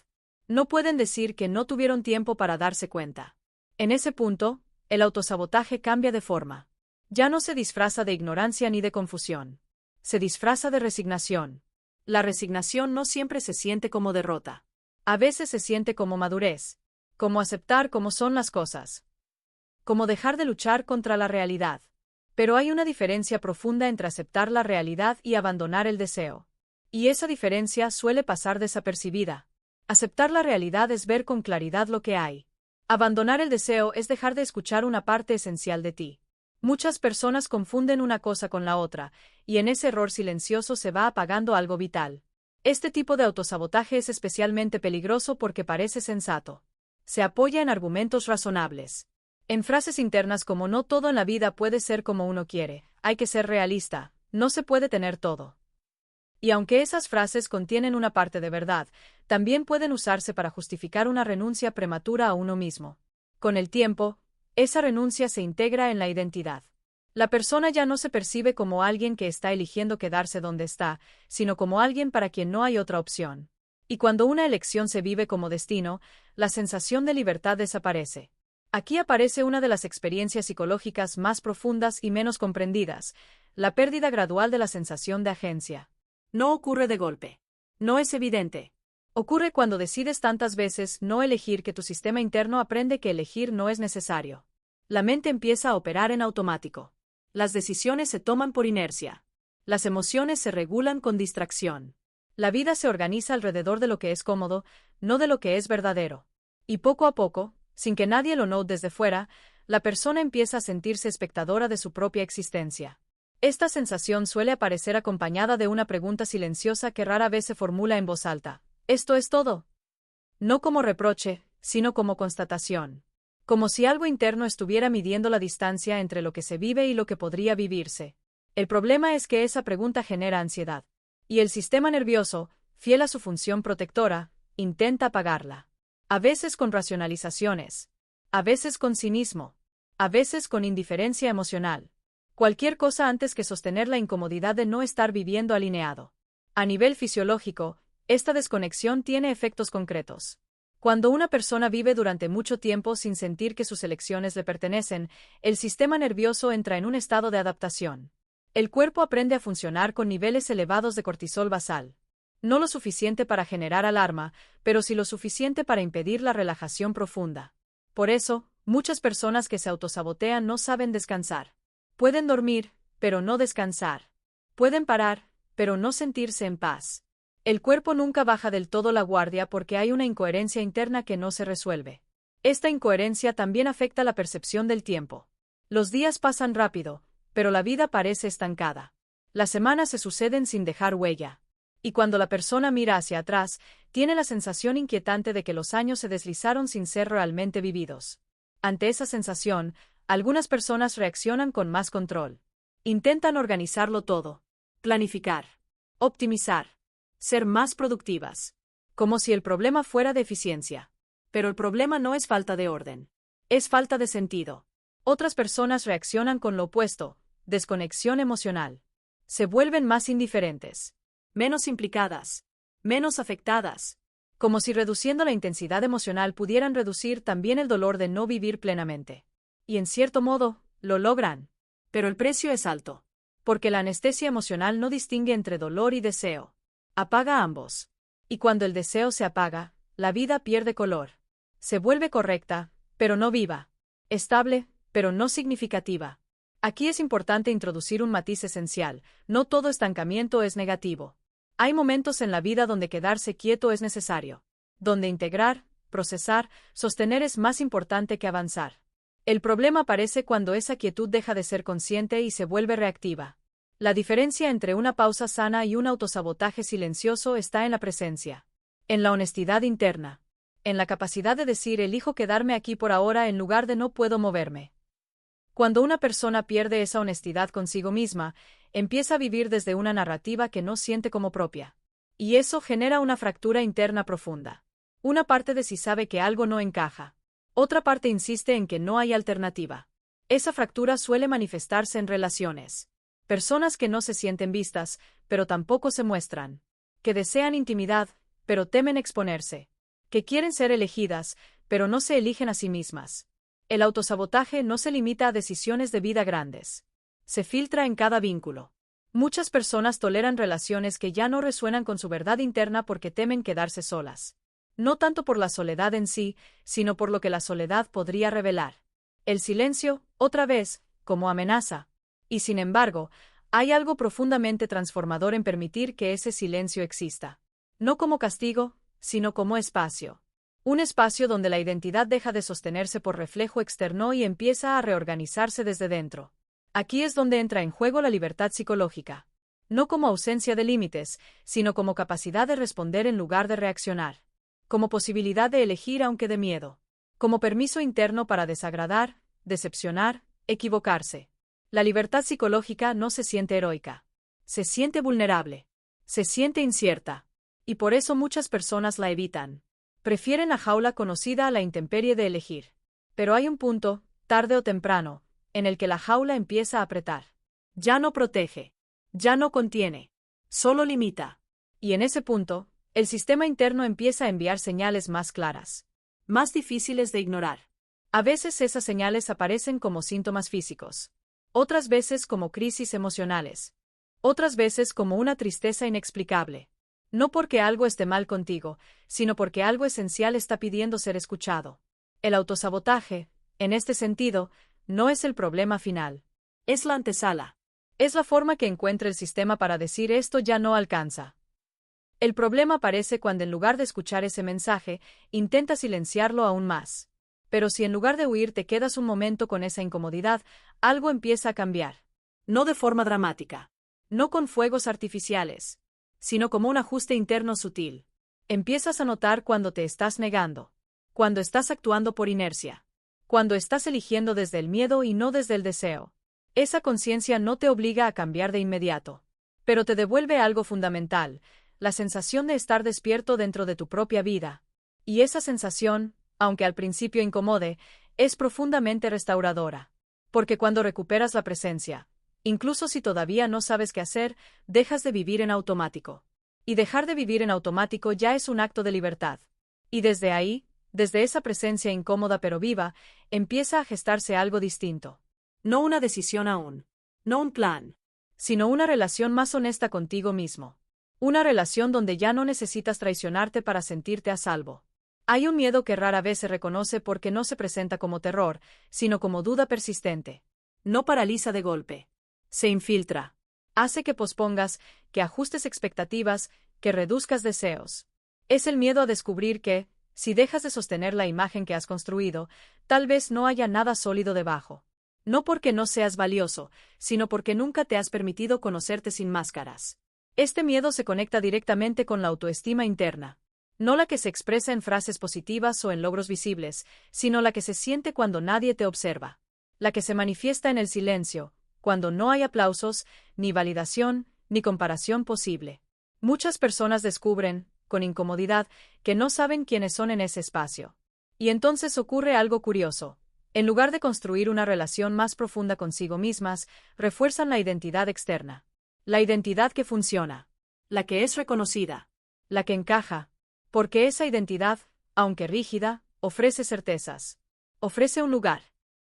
No pueden decir que no tuvieron tiempo para darse cuenta. En ese punto, el autosabotaje cambia de forma. Ya no se disfraza de ignorancia ni de confusión. Se disfraza de resignación. La resignación no siempre se siente como derrota. A veces se siente como madurez. Como aceptar cómo son las cosas. Como dejar de luchar contra la realidad. Pero hay una diferencia profunda entre aceptar la realidad y abandonar el deseo. Y esa diferencia suele pasar desapercibida. Aceptar la realidad es ver con claridad lo que hay. Abandonar el deseo es dejar de escuchar una parte esencial de ti. Muchas personas confunden una cosa con la otra, y en ese error silencioso se va apagando algo vital. Este tipo de autosabotaje es especialmente peligroso porque parece sensato. Se apoya en argumentos razonables. En frases internas como no todo en la vida puede ser como uno quiere, hay que ser realista, no se puede tener todo. Y aunque esas frases contienen una parte de verdad, también pueden usarse para justificar una renuncia prematura a uno mismo. Con el tiempo, esa renuncia se integra en la identidad. La persona ya no se percibe como alguien que está eligiendo quedarse donde está, sino como alguien para quien no hay otra opción. Y cuando una elección se vive como destino, la sensación de libertad desaparece. Aquí aparece una de las experiencias psicológicas más profundas y menos comprendidas, la pérdida gradual de la sensación de agencia. No ocurre de golpe. No es evidente. Ocurre cuando decides tantas veces no elegir que tu sistema interno aprende que elegir no es necesario. La mente empieza a operar en automático. Las decisiones se toman por inercia. Las emociones se regulan con distracción. La vida se organiza alrededor de lo que es cómodo, no de lo que es verdadero. Y poco a poco, sin que nadie lo note desde fuera, la persona empieza a sentirse espectadora de su propia existencia. Esta sensación suele aparecer acompañada de una pregunta silenciosa que rara vez se formula en voz alta. ¿Esto es todo? No como reproche, sino como constatación. Como si algo interno estuviera midiendo la distancia entre lo que se vive y lo que podría vivirse. El problema es que esa pregunta genera ansiedad. Y el sistema nervioso, fiel a su función protectora, intenta apagarla. A veces con racionalizaciones. A veces con cinismo. A veces con indiferencia emocional. Cualquier cosa antes que sostener la incomodidad de no estar viviendo alineado. A nivel fisiológico, esta desconexión tiene efectos concretos. Cuando una persona vive durante mucho tiempo sin sentir que sus elecciones le pertenecen, el sistema nervioso entra en un estado de adaptación. El cuerpo aprende a funcionar con niveles elevados de cortisol basal. No lo suficiente para generar alarma, pero sí lo suficiente para impedir la relajación profunda. Por eso, muchas personas que se autosabotean no saben descansar. Pueden dormir, pero no descansar. Pueden parar, pero no sentirse en paz. El cuerpo nunca baja del todo la guardia porque hay una incoherencia interna que no se resuelve. Esta incoherencia también afecta la percepción del tiempo. Los días pasan rápido, pero la vida parece estancada. Las semanas se suceden sin dejar huella. Y cuando la persona mira hacia atrás, tiene la sensación inquietante de que los años se deslizaron sin ser realmente vividos. Ante esa sensación, algunas personas reaccionan con más control. Intentan organizarlo todo. Planificar. Optimizar. Ser más productivas. Como si el problema fuera de eficiencia. Pero el problema no es falta de orden. Es falta de sentido. Otras personas reaccionan con lo opuesto, desconexión emocional. Se vuelven más indiferentes. Menos implicadas. Menos afectadas. Como si reduciendo la intensidad emocional pudieran reducir también el dolor de no vivir plenamente. Y en cierto modo, lo logran. Pero el precio es alto. Porque la anestesia emocional no distingue entre dolor y deseo. Apaga ambos. Y cuando el deseo se apaga, la vida pierde color. Se vuelve correcta, pero no viva. Estable, pero no significativa. Aquí es importante introducir un matiz esencial. No todo estancamiento es negativo. Hay momentos en la vida donde quedarse quieto es necesario. Donde integrar, procesar, sostener es más importante que avanzar. El problema aparece cuando esa quietud deja de ser consciente y se vuelve reactiva. La diferencia entre una pausa sana y un autosabotaje silencioso está en la presencia. En la honestidad interna. En la capacidad de decir elijo quedarme aquí por ahora en lugar de no puedo moverme. Cuando una persona pierde esa honestidad consigo misma, empieza a vivir desde una narrativa que no siente como propia. Y eso genera una fractura interna profunda. Una parte de sí sabe que algo no encaja. Otra parte insiste en que no hay alternativa. Esa fractura suele manifestarse en relaciones. Personas que no se sienten vistas, pero tampoco se muestran. Que desean intimidad, pero temen exponerse. Que quieren ser elegidas, pero no se eligen a sí mismas. El autosabotaje no se limita a decisiones de vida grandes. Se filtra en cada vínculo. Muchas personas toleran relaciones que ya no resuenan con su verdad interna porque temen quedarse solas. No tanto por la soledad en sí, sino por lo que la soledad podría revelar. El silencio, otra vez, como amenaza. Y sin embargo, Hay algo profundamente transformador en permitir que ese silencio exista. No como castigo, sino como espacio. Un espacio donde la identidad deja de sostenerse por reflejo externo y empieza a reorganizarse desde dentro. Aquí es donde entra en juego la libertad psicológica. No como ausencia de límites, sino como capacidad de responder en lugar de reaccionar. Como posibilidad de elegir aunque de miedo. Como permiso interno para desagradar, decepcionar, equivocarse. La libertad psicológica no se siente heroica. Se siente vulnerable. Se siente incierta. Y por eso muchas personas la evitan. Prefieren la jaula conocida a la intemperie de elegir. Pero hay un punto, tarde o temprano, en el que la jaula empieza a apretar. Ya no protege. Ya no contiene. Solo limita. Y en ese punto, el sistema interno empieza a enviar señales más claras. Más difíciles de ignorar. A veces esas señales aparecen como síntomas físicos. Otras veces como crisis emocionales. Otras veces como una tristeza inexplicable. No porque algo esté mal contigo, sino porque algo esencial está pidiendo ser escuchado. El autosabotaje, en este sentido, no es el problema final. Es la antesala. Es la forma que encuentra el sistema para decir esto ya no alcanza. El problema aparece cuando en lugar de escuchar ese mensaje, intenta silenciarlo aún más. Pero si en lugar de huir te quedas un momento con esa incomodidad, algo empieza a cambiar. No de forma dramática. No con fuegos artificiales. Sino como un ajuste interno sutil. Empiezas a notar cuando te estás negando. Cuando estás actuando por inercia. Cuando estás eligiendo desde el miedo y no desde el deseo. Esa conciencia no te obliga a cambiar de inmediato. Pero te devuelve algo fundamental, la sensación de estar despierto dentro de tu propia vida. Y esa sensación, aunque al principio incomode, es profundamente restauradora. Porque cuando recuperas la presencia, incluso si todavía no sabes qué hacer, dejas de vivir en automático. Y dejar de vivir en automático ya es un acto de libertad. Y desde ahí, desde esa presencia incómoda pero viva, empieza a gestarse algo distinto. No una decisión aún. No un plan. Sino una relación más honesta contigo mismo. Una relación donde ya no necesitas traicionarte para sentirte a salvo. Hay un miedo que rara vez se reconoce porque no se presenta como terror, sino como duda persistente. No paraliza de golpe. Se infiltra. Hace que pospongas, que ajustes expectativas, que reduzcas deseos. Es el miedo a descubrir que, si dejas de sostener la imagen que has construido, tal vez no haya nada sólido debajo. No porque no seas valioso, sino porque nunca te has permitido conocerte sin máscaras. Este miedo se conecta directamente con la autoestima interna. No la que se expresa en frases positivas o en logros visibles, sino la que se siente cuando nadie te observa. La que se manifiesta en el silencio, cuando no hay aplausos, ni validación, ni comparación posible. Muchas personas descubren, con incomodidad, que no saben quiénes son en ese espacio. Y entonces ocurre algo curioso. En lugar de construir una relación más profunda consigo mismas, refuerzan la identidad externa. La identidad que funciona. La que es reconocida. La que encaja. Porque esa identidad, aunque rígida, ofrece certezas. Ofrece un lugar.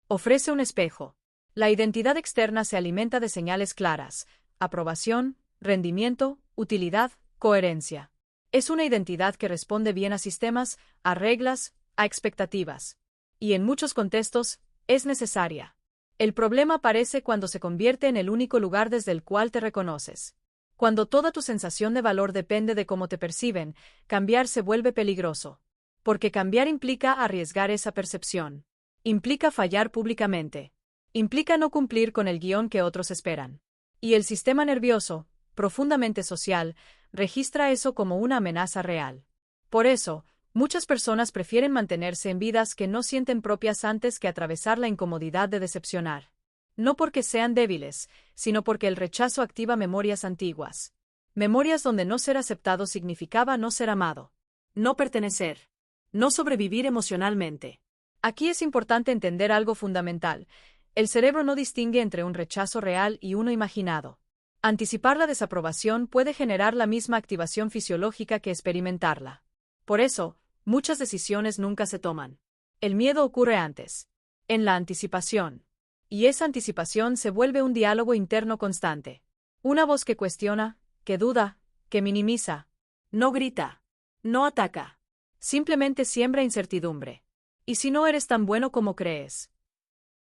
Ofrece un espejo. La identidad externa se alimenta de señales claras. Aprobación, rendimiento, utilidad, coherencia. Es una identidad que responde bien a sistemas, a reglas, a expectativas. Y en muchos contextos, es necesaria. El problema aparece cuando se convierte en el único lugar desde el cual te reconoces. Cuando toda tu sensación de valor depende de cómo te perciben, cambiar se vuelve peligroso. Porque cambiar implica arriesgar esa percepción. Implica fallar públicamente. Implica no cumplir con el guión que otros esperan. Y el sistema nervioso, profundamente social, registra eso como una amenaza real. Por eso, muchas personas prefieren mantenerse en vidas que no sienten propias antes que atravesar la incomodidad de decepcionar. No porque sean débiles, sino porque el rechazo activa memorias antiguas. Memorias donde no ser aceptado significaba no ser amado. No pertenecer. No sobrevivir emocionalmente. Aquí es importante entender algo fundamental. El cerebro no distingue entre un rechazo real y uno imaginado. Anticipar la desaprobación puede generar la misma activación fisiológica que experimentarla. Por eso, muchas decisiones nunca se toman. El miedo ocurre antes. En la anticipación. Y esa anticipación se vuelve un diálogo interno constante. Una voz que cuestiona, que duda, que minimiza. No grita. No ataca. Simplemente siembra incertidumbre. ¿Y si no eres tan bueno como crees?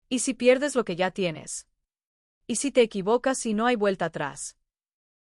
¿Y si pierdes lo que ya tienes? ¿Y si te equivocas y no hay vuelta atrás?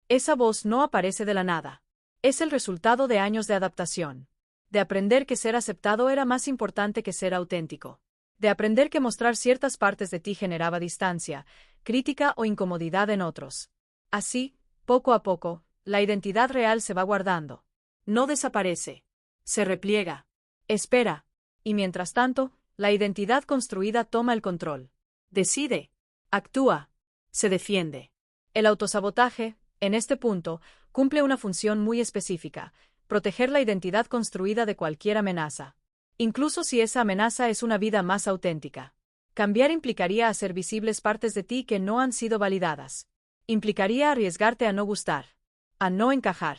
Esa voz no aparece de la nada. Es el resultado de años de adaptación. De aprender que ser aceptado era más importante que ser auténtico. De aprender que mostrar ciertas partes de ti generaba distancia, crítica o incomodidad en otros. Así, poco a poco, la identidad real se va guardando. No desaparece. Se repliega. Espera. Y mientras tanto, la identidad construida toma el control. Decide. Actúa. Se defiende. El autosabotaje, en este punto, cumple una función muy específica: proteger la identidad construida de cualquier amenaza. Incluso si esa amenaza es una vida más auténtica. Cambiar implicaría hacer visibles partes de ti que no han sido validadas. Implicaría arriesgarte a no gustar, a no encajar,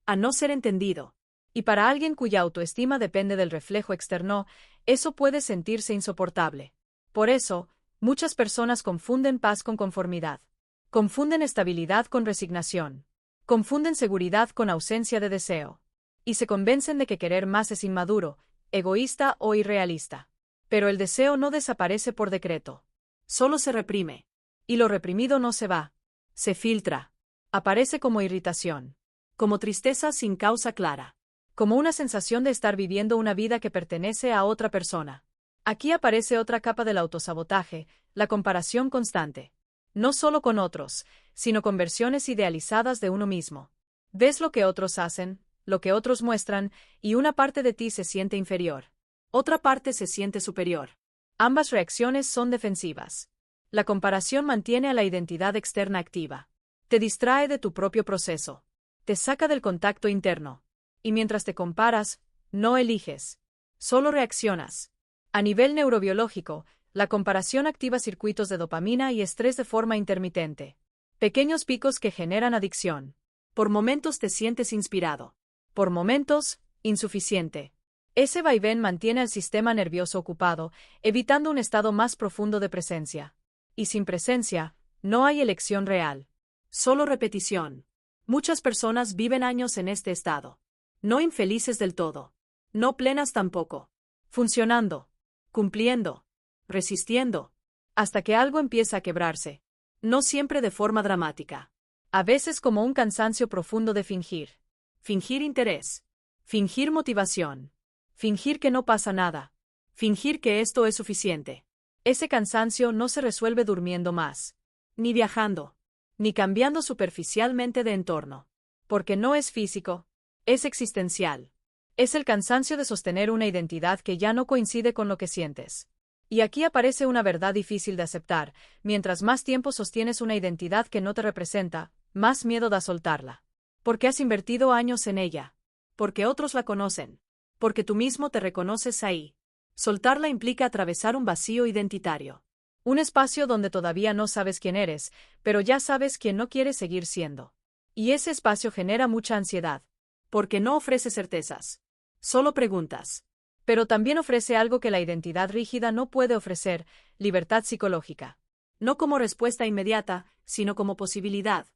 a no ser entendido. Y para alguien cuya autoestima depende del reflejo externo, eso puede sentirse insoportable. Por eso, muchas personas confunden paz con conformidad. Confunden estabilidad con resignación. Confunden seguridad con ausencia de deseo. Y se convencen de que querer más es inmaduro, egoísta o irrealista. Pero el deseo no desaparece por decreto. Solo se reprime. Y lo reprimido no se va. Se filtra. Aparece como irritación. Como tristeza sin causa clara. Como una sensación de estar viviendo una vida que pertenece a otra persona. Aquí aparece otra capa del autosabotaje, la comparación constante. No solo con otros, sino con versiones idealizadas de uno mismo. Ves lo que otros hacen, lo que otros muestran, y una parte de ti se siente inferior. Otra parte se siente superior. Ambas reacciones son defensivas. La comparación mantiene a la identidad externa activa. Te distrae de tu propio proceso. Te saca del contacto interno. Y mientras te comparas, no eliges. Solo reaccionas. A nivel neurobiológico, la comparación activa circuitos de dopamina y estrés de forma intermitente. Pequeños picos que generan adicción. Por momentos te sientes inspirado. Por momentos, insuficiente. Ese vaivén mantiene al sistema nervioso ocupado, evitando un estado más profundo de presencia. Y sin presencia, no hay elección real. Solo repetición. Muchas personas viven años en este estado. No infelices del todo. No plenas tampoco. Funcionando. Cumpliendo. Resistiendo. Hasta que algo empieza a quebrarse. No siempre de forma dramática. A veces como un cansancio profundo de fingir. Fingir interés. Fingir motivación. Fingir que no pasa nada. Fingir que esto es suficiente. Ese cansancio no se resuelve durmiendo más. Ni viajando. Ni cambiando superficialmente de entorno. Porque no es físico. Es existencial. Es el cansancio de sostener una identidad que ya no coincide con lo que sientes. Y aquí aparece una verdad difícil de aceptar: mientras más tiempo sostienes una identidad que no te representa, más miedo da soltarla. Porque has invertido años en ella. Porque otros la conocen. Porque tú mismo te reconoces ahí. Soltarla implica atravesar un vacío identitario. Un espacio donde todavía no sabes quién eres, pero ya sabes quién no quieres seguir siendo. Y ese espacio genera mucha ansiedad. Porque no ofrece certezas. Solo preguntas. Pero también ofrece algo que la identidad rígida no puede ofrecer: libertad psicológica. No como respuesta inmediata, sino como posibilidad.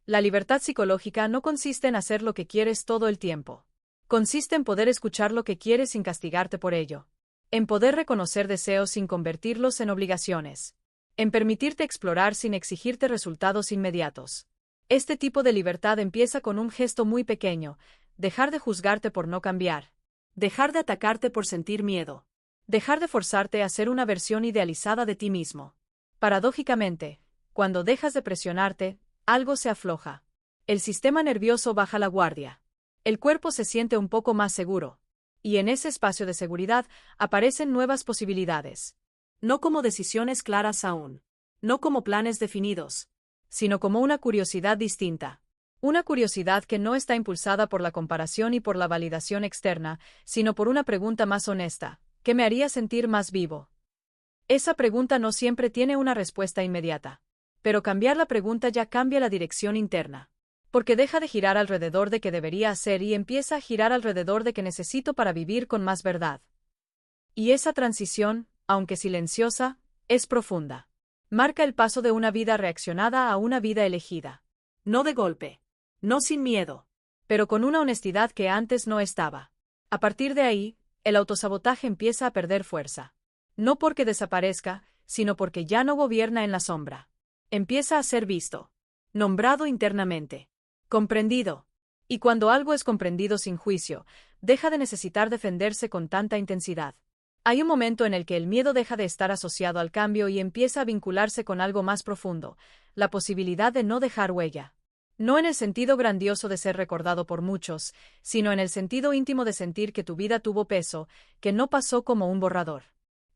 La libertad psicológica no consiste en hacer lo que quieres todo el tiempo. Consiste en poder escuchar lo que quieres sin castigarte por ello. En poder reconocer deseos sin convertirlos en obligaciones. En permitirte explorar sin exigirte resultados inmediatos. Este tipo de libertad empieza con un gesto muy pequeño: dejar de juzgarte por no cambiar. Dejar de atacarte por sentir miedo. Dejar de forzarte a ser una versión idealizada de ti mismo. Paradójicamente, cuando dejas de presionarte, algo se afloja. El sistema nervioso baja la guardia. El cuerpo se siente un poco más seguro. Y en ese espacio de seguridad aparecen nuevas posibilidades. No como decisiones claras aún. No como planes definidos. Sino como una curiosidad distinta. Una curiosidad que no está impulsada por la comparación y por la validación externa, sino por una pregunta más honesta: ¿qué me haría sentir más vivo? Esa pregunta no siempre tiene una respuesta inmediata. Pero cambiar la pregunta ya cambia la dirección interna. Porque deja de girar alrededor de qué debería hacer y empieza a girar alrededor de qué necesito para vivir con más verdad. Y esa transición, aunque silenciosa, es profunda. Marca el paso de una vida reaccionada a una vida elegida. No de golpe. No sin miedo. Pero con una honestidad que antes no estaba. A partir de ahí, el autosabotaje empieza a perder fuerza. No porque desaparezca, sino porque ya no gobierna en la sombra. Empieza a ser visto, nombrado internamente, comprendido. Y cuando algo es comprendido sin juicio, deja de necesitar defenderse con tanta intensidad. Hay un momento en el que el miedo deja de estar asociado al cambio y empieza a vincularse con algo más profundo, la posibilidad de no dejar huella. No en el sentido grandioso de ser recordado por muchos, sino en el sentido íntimo de sentir que tu vida tuvo peso, que no pasó como un borrador.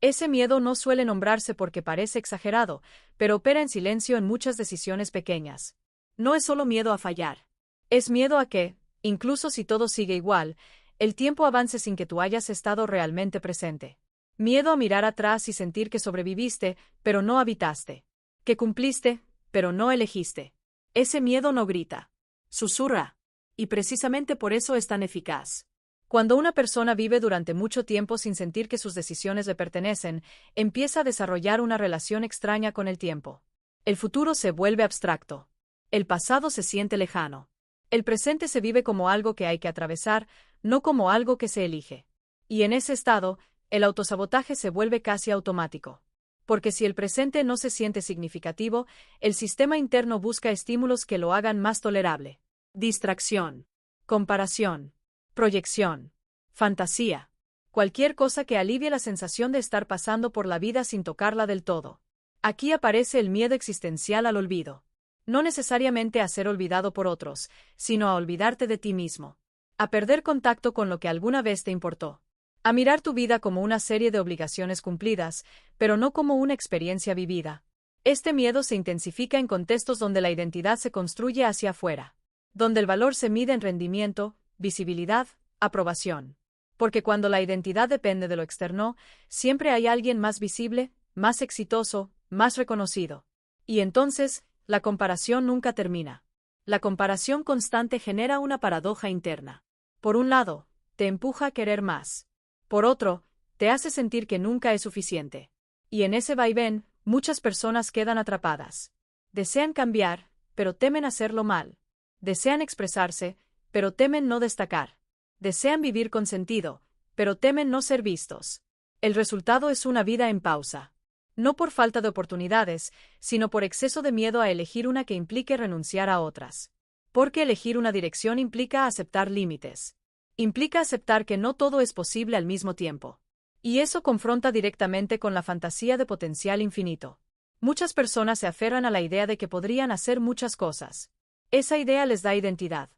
Ese miedo no suele nombrarse porque parece exagerado, pero opera en silencio en muchas decisiones pequeñas. No es solo miedo a fallar. Es miedo a que, incluso si todo sigue igual, el tiempo avance sin que tú hayas estado realmente presente. Miedo a mirar atrás y sentir que sobreviviste, pero no habitaste. Que cumpliste, pero no elegiste. Ese miedo no grita. Susurra. Y precisamente por eso es tan eficaz. Cuando una persona vive durante mucho tiempo sin sentir que sus decisiones le pertenecen, empieza a desarrollar una relación extraña con el tiempo. El futuro se vuelve abstracto. El pasado se siente lejano. El presente se vive como algo que hay que atravesar, no como algo que se elige. Y en ese estado, el autosabotaje se vuelve casi automático. Porque si el presente no se siente significativo, el sistema interno busca estímulos que lo hagan más tolerable. Distracción, comparación, proyección, fantasía. Cualquier cosa que alivie la sensación de estar pasando por la vida sin tocarla del todo. Aquí aparece el miedo existencial al olvido. No necesariamente a ser olvidado por otros, sino a olvidarte de ti mismo. A perder contacto con lo que alguna vez te importó. A mirar tu vida como una serie de obligaciones cumplidas, pero no como una experiencia vivida. Este miedo se intensifica en contextos donde la identidad se construye hacia afuera. Donde el valor se mide en rendimiento, visibilidad, aprobación. Porque cuando la identidad depende de lo externo, siempre hay alguien más visible, más exitoso, más reconocido. Y entonces, la comparación nunca termina. La comparación constante genera una paradoja interna. Por un lado, te empuja a querer más. Por otro, te hace sentir que nunca es suficiente. Y en ese vaivén, muchas personas quedan atrapadas. Desean cambiar, pero temen hacerlo mal. Desean expresarse, pero temen no destacar. Desean vivir con sentido, pero temen no ser vistos. El resultado es una vida en pausa. No por falta de oportunidades, sino por exceso de miedo a elegir una que implique renunciar a otras. Porque elegir una dirección implica aceptar límites. Implica aceptar que no todo es posible al mismo tiempo. Y eso confronta directamente con la fantasía de potencial infinito. Muchas personas se aferran a la idea de que podrían hacer muchas cosas. Esa idea les da identidad.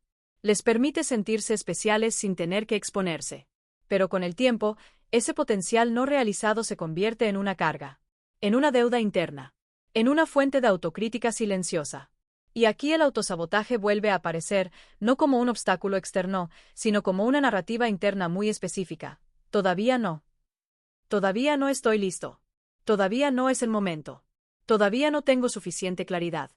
Les permite sentirse especiales sin tener que exponerse. Pero con el tiempo, ese potencial no realizado se convierte en una carga. En una deuda interna. En una fuente de autocrítica silenciosa. Y aquí el autosabotaje vuelve a aparecer, no como un obstáculo externo, sino como una narrativa interna muy específica. Todavía no. Todavía no estoy listo. Todavía no es el momento. Todavía no tengo suficiente claridad.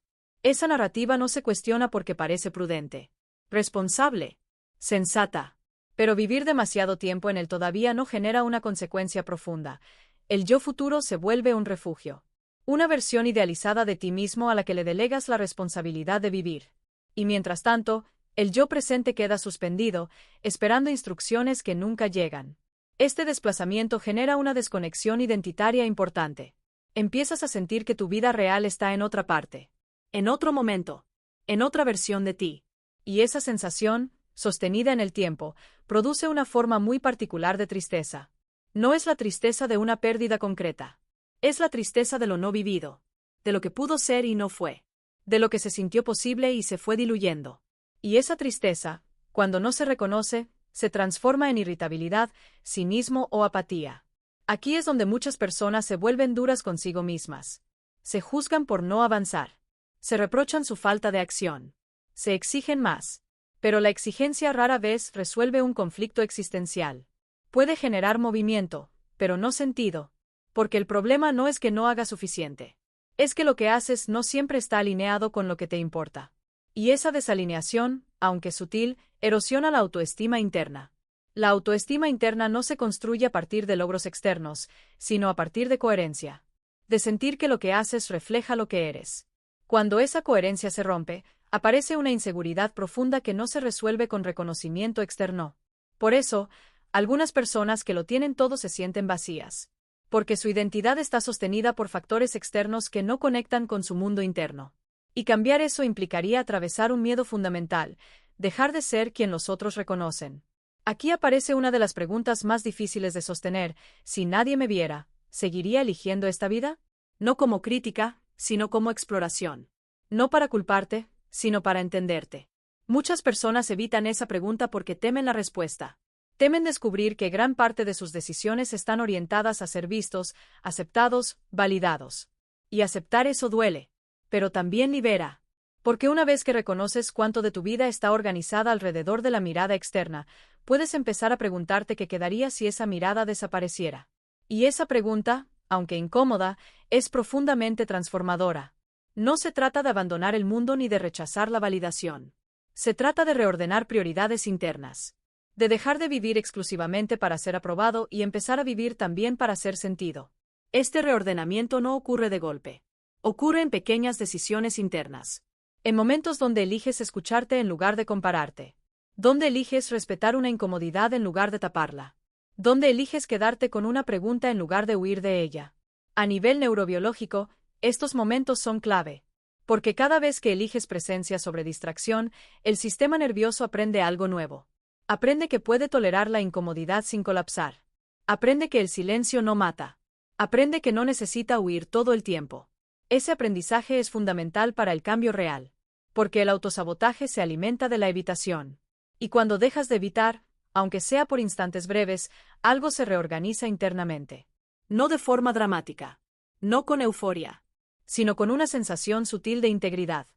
Esa narrativa no se cuestiona porque parece prudente, responsable, sensata. Pero vivir demasiado tiempo en el todavía no genera una consecuencia profunda. El yo futuro se vuelve un refugio. Una versión idealizada de ti mismo a la que le delegas la responsabilidad de vivir. Y mientras tanto, el yo presente queda suspendido, esperando instrucciones que nunca llegan. Este desplazamiento genera una desconexión identitaria importante. Empiezas a sentir que tu vida real está en otra parte. En otro momento. En otra versión de ti. Y esa sensación, sostenida en el tiempo, produce una forma muy particular de tristeza. No es la tristeza de una pérdida concreta. Es la tristeza de lo no vivido, de lo que pudo ser y no fue, de lo que se sintió posible y se fue diluyendo. Y esa tristeza, cuando no se reconoce, se transforma en irritabilidad, cinismo o apatía. Aquí es donde muchas personas se vuelven duras consigo mismas. Se juzgan por no avanzar. Se reprochan su falta de acción. Se exigen más. Pero la exigencia rara vez resuelve un conflicto existencial. Puede generar movimiento, pero no sentido. Porque el problema no es que no hagas suficiente. Es que lo que haces no siempre está alineado con lo que te importa. Y esa desalineación, aunque sutil, erosiona la autoestima interna. La autoestima interna no se construye a partir de logros externos, sino a partir de coherencia. De sentir que lo que haces refleja lo que eres. Cuando esa coherencia se rompe, aparece una inseguridad profunda que no se resuelve con reconocimiento externo. Por eso, algunas personas que lo tienen todo se sienten vacías. porque su identidad está sostenida por factores externos que no conectan con su mundo interno. Y cambiar eso implicaría atravesar un miedo fundamental, dejar de ser quien los otros reconocen. Aquí aparece una de las preguntas más difíciles de sostener: si nadie me viera, ¿seguiría eligiendo esta vida? No como crítica, sino como exploración. No para culparte, sino para entenderte. Muchas personas evitan esa pregunta porque temen la respuesta. Temen descubrir que gran parte de sus decisiones están orientadas a ser vistos, aceptados, validados. Y aceptar eso duele, pero también libera. Porque una vez que reconoces cuánto de tu vida está organizada alrededor de la mirada externa, puedes empezar a preguntarte qué quedaría si esa mirada desapareciera. Y esa pregunta, aunque incómoda, es profundamente transformadora. No se trata de abandonar el mundo ni de rechazar la validación. Se trata de reordenar prioridades internas. De dejar de vivir exclusivamente para ser aprobado y empezar a vivir también para ser sentido. Este reordenamiento no ocurre de golpe. Ocurre en pequeñas decisiones internas. En momentos donde eliges escucharte en lugar de compararte. Donde eliges respetar una incomodidad en lugar de taparla. Donde eliges quedarte con una pregunta en lugar de huir de ella. A nivel neurobiológico, estos momentos son clave. Porque cada vez que eliges presencia sobre distracción, el sistema nervioso aprende algo nuevo. Aprende que puede tolerar la incomodidad sin colapsar. Aprende que el silencio no mata. Aprende que no necesita huir todo el tiempo. Ese aprendizaje es fundamental para el cambio real. Porque el autosabotaje se alimenta de la evitación. Y cuando dejas de evitar, aunque sea por instantes breves, algo se reorganiza internamente. No de forma dramática. No con euforia. Sino con una sensación sutil de integridad.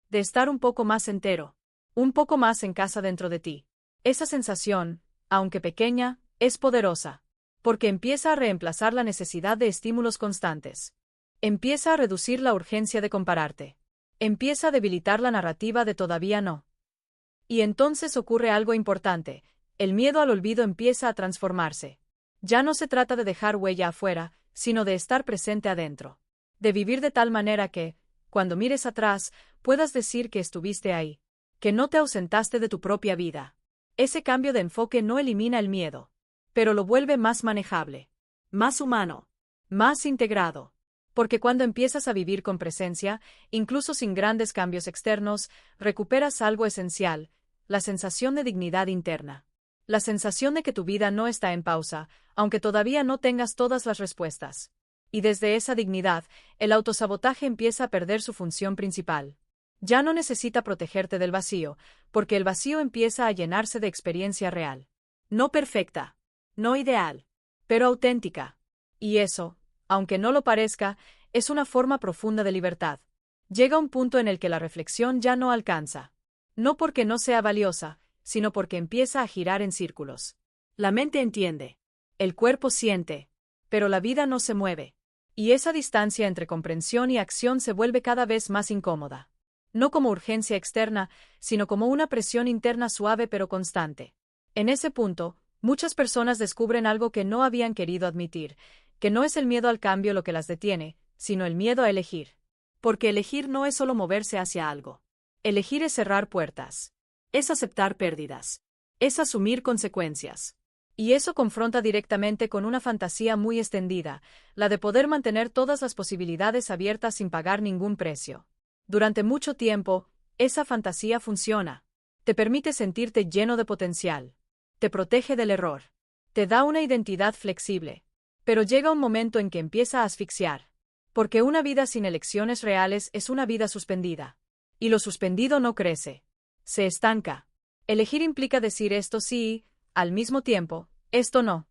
De estar un poco más entero. Un poco más en casa dentro de ti. Esa sensación, aunque pequeña, es poderosa. Porque empieza a reemplazar la necesidad de estímulos constantes. Empieza a reducir la urgencia de compararte. Empieza a debilitar la narrativa de todavía no. Y entonces ocurre algo importante. El miedo al olvido empieza a transformarse. Ya no se trata de dejar huella afuera, sino de estar presente adentro. De vivir de tal manera que, cuando mires atrás, puedas decir que estuviste ahí. Que no te ausentaste de tu propia vida. Ese cambio de enfoque no elimina el miedo, pero lo vuelve más manejable, más humano, más integrado. Porque cuando empiezas a vivir con presencia, incluso sin grandes cambios externos, recuperas algo esencial, la sensación de dignidad interna. La sensación de que tu vida no está en pausa, aunque todavía no tengas todas las respuestas. Y desde esa dignidad, el autosabotaje empieza a perder su función principal. Ya no necesita protegerte del vacío, porque el vacío empieza a llenarse de experiencia real. No perfecta, no ideal, pero auténtica. Y eso, aunque no lo parezca, es una forma profunda de libertad. Llega un punto en el que la reflexión ya no alcanza. No porque no sea valiosa, sino porque empieza a girar en círculos. La mente entiende. El cuerpo siente. Pero la vida no se mueve. Y esa distancia entre comprensión y acción se vuelve cada vez más incómoda. No como urgencia externa, sino como una presión interna suave pero constante. En ese punto, muchas personas descubren algo que no habían querido admitir, que no es el miedo al cambio lo que las detiene, sino el miedo a elegir. Porque elegir no es solo moverse hacia algo. Elegir es cerrar puertas. Es aceptar pérdidas. Es asumir consecuencias. Y eso confronta directamente con una fantasía muy extendida, la de poder mantener todas las posibilidades abiertas sin pagar ningún precio. Durante mucho tiempo, esa fantasía funciona. Te permite sentirte lleno de potencial. Te protege del error. Te da una identidad flexible. Pero llega un momento en que empieza a asfixiar. Porque una vida sin elecciones reales es una vida suspendida. Y lo suspendido no crece. Se estanca. Elegir implica decir esto sí, al mismo tiempo, esto no.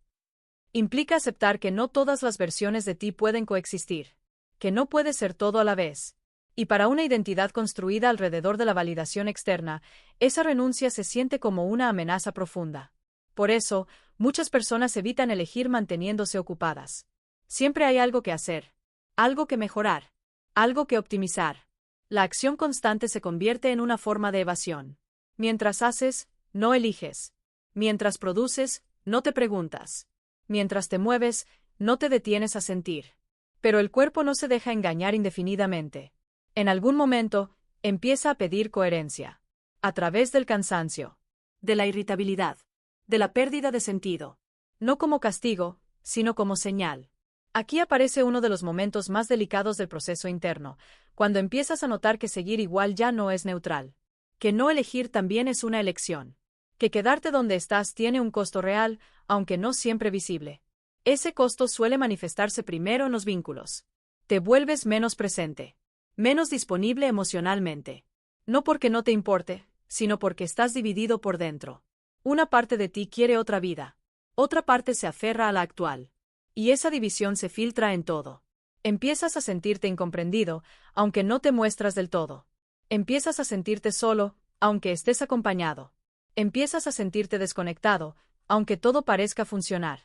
Implica aceptar que no todas las versiones de ti pueden coexistir. Que no puedes ser todo a la vez. Y para una identidad construida alrededor de la validación externa, esa renuncia se siente como una amenaza profunda. Por eso, muchas personas evitan elegir manteniéndose ocupadas. Siempre hay algo que hacer, algo que mejorar, algo que optimizar. La acción constante se convierte en una forma de evasión. Mientras haces, no eliges. Mientras produces, no te preguntas. Mientras te mueves, no te detienes a sentir. Pero el cuerpo no se deja engañar indefinidamente. En algún momento, empieza a pedir coherencia. A través del cansancio, de la irritabilidad, de la pérdida de sentido. No como castigo, sino como señal. Aquí aparece uno de los momentos más delicados del proceso interno, cuando empiezas a notar que seguir igual ya no es neutral, que no elegir también es una elección, que quedarte donde estás tiene un costo real, aunque no siempre visible. Ese costo suele manifestarse primero en los vínculos. Te vuelves menos presente, menos disponible emocionalmente. No porque no te importe, sino porque estás dividido por dentro. Una parte de ti quiere otra vida, otra parte se aferra a la actual. Y esa división se filtra en todo. Empiezas a sentirte incomprendido, aunque no te muestras del todo. Empiezas a sentirte solo, aunque estés acompañado. Empiezas a sentirte desconectado, aunque todo parezca funcionar.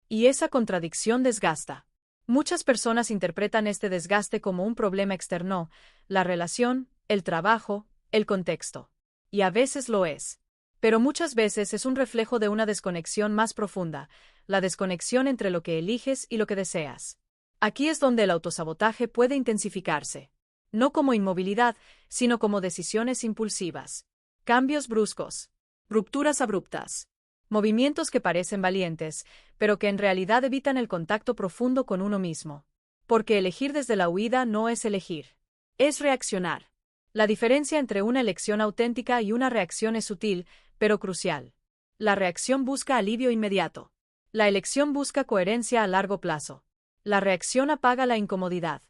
Y esa contradicción desgasta. Muchas personas interpretan este desgaste como un problema externo, la relación, el trabajo, el contexto. Y a veces lo es. Pero muchas veces es un reflejo de una desconexión más profunda, la desconexión entre lo que eliges y lo que deseas. Aquí es donde el autosabotaje puede intensificarse. No como inmovilidad, sino como decisiones impulsivas. Cambios bruscos. Rupturas abruptas. Movimientos que parecen valientes, pero que en realidad evitan el contacto profundo con uno mismo. Porque elegir desde la huida no es elegir. Es reaccionar. La diferencia entre una elección auténtica y una reacción es sutil, pero crucial. La reacción busca alivio inmediato. La elección busca coherencia a largo plazo. La reacción apaga la incomodidad.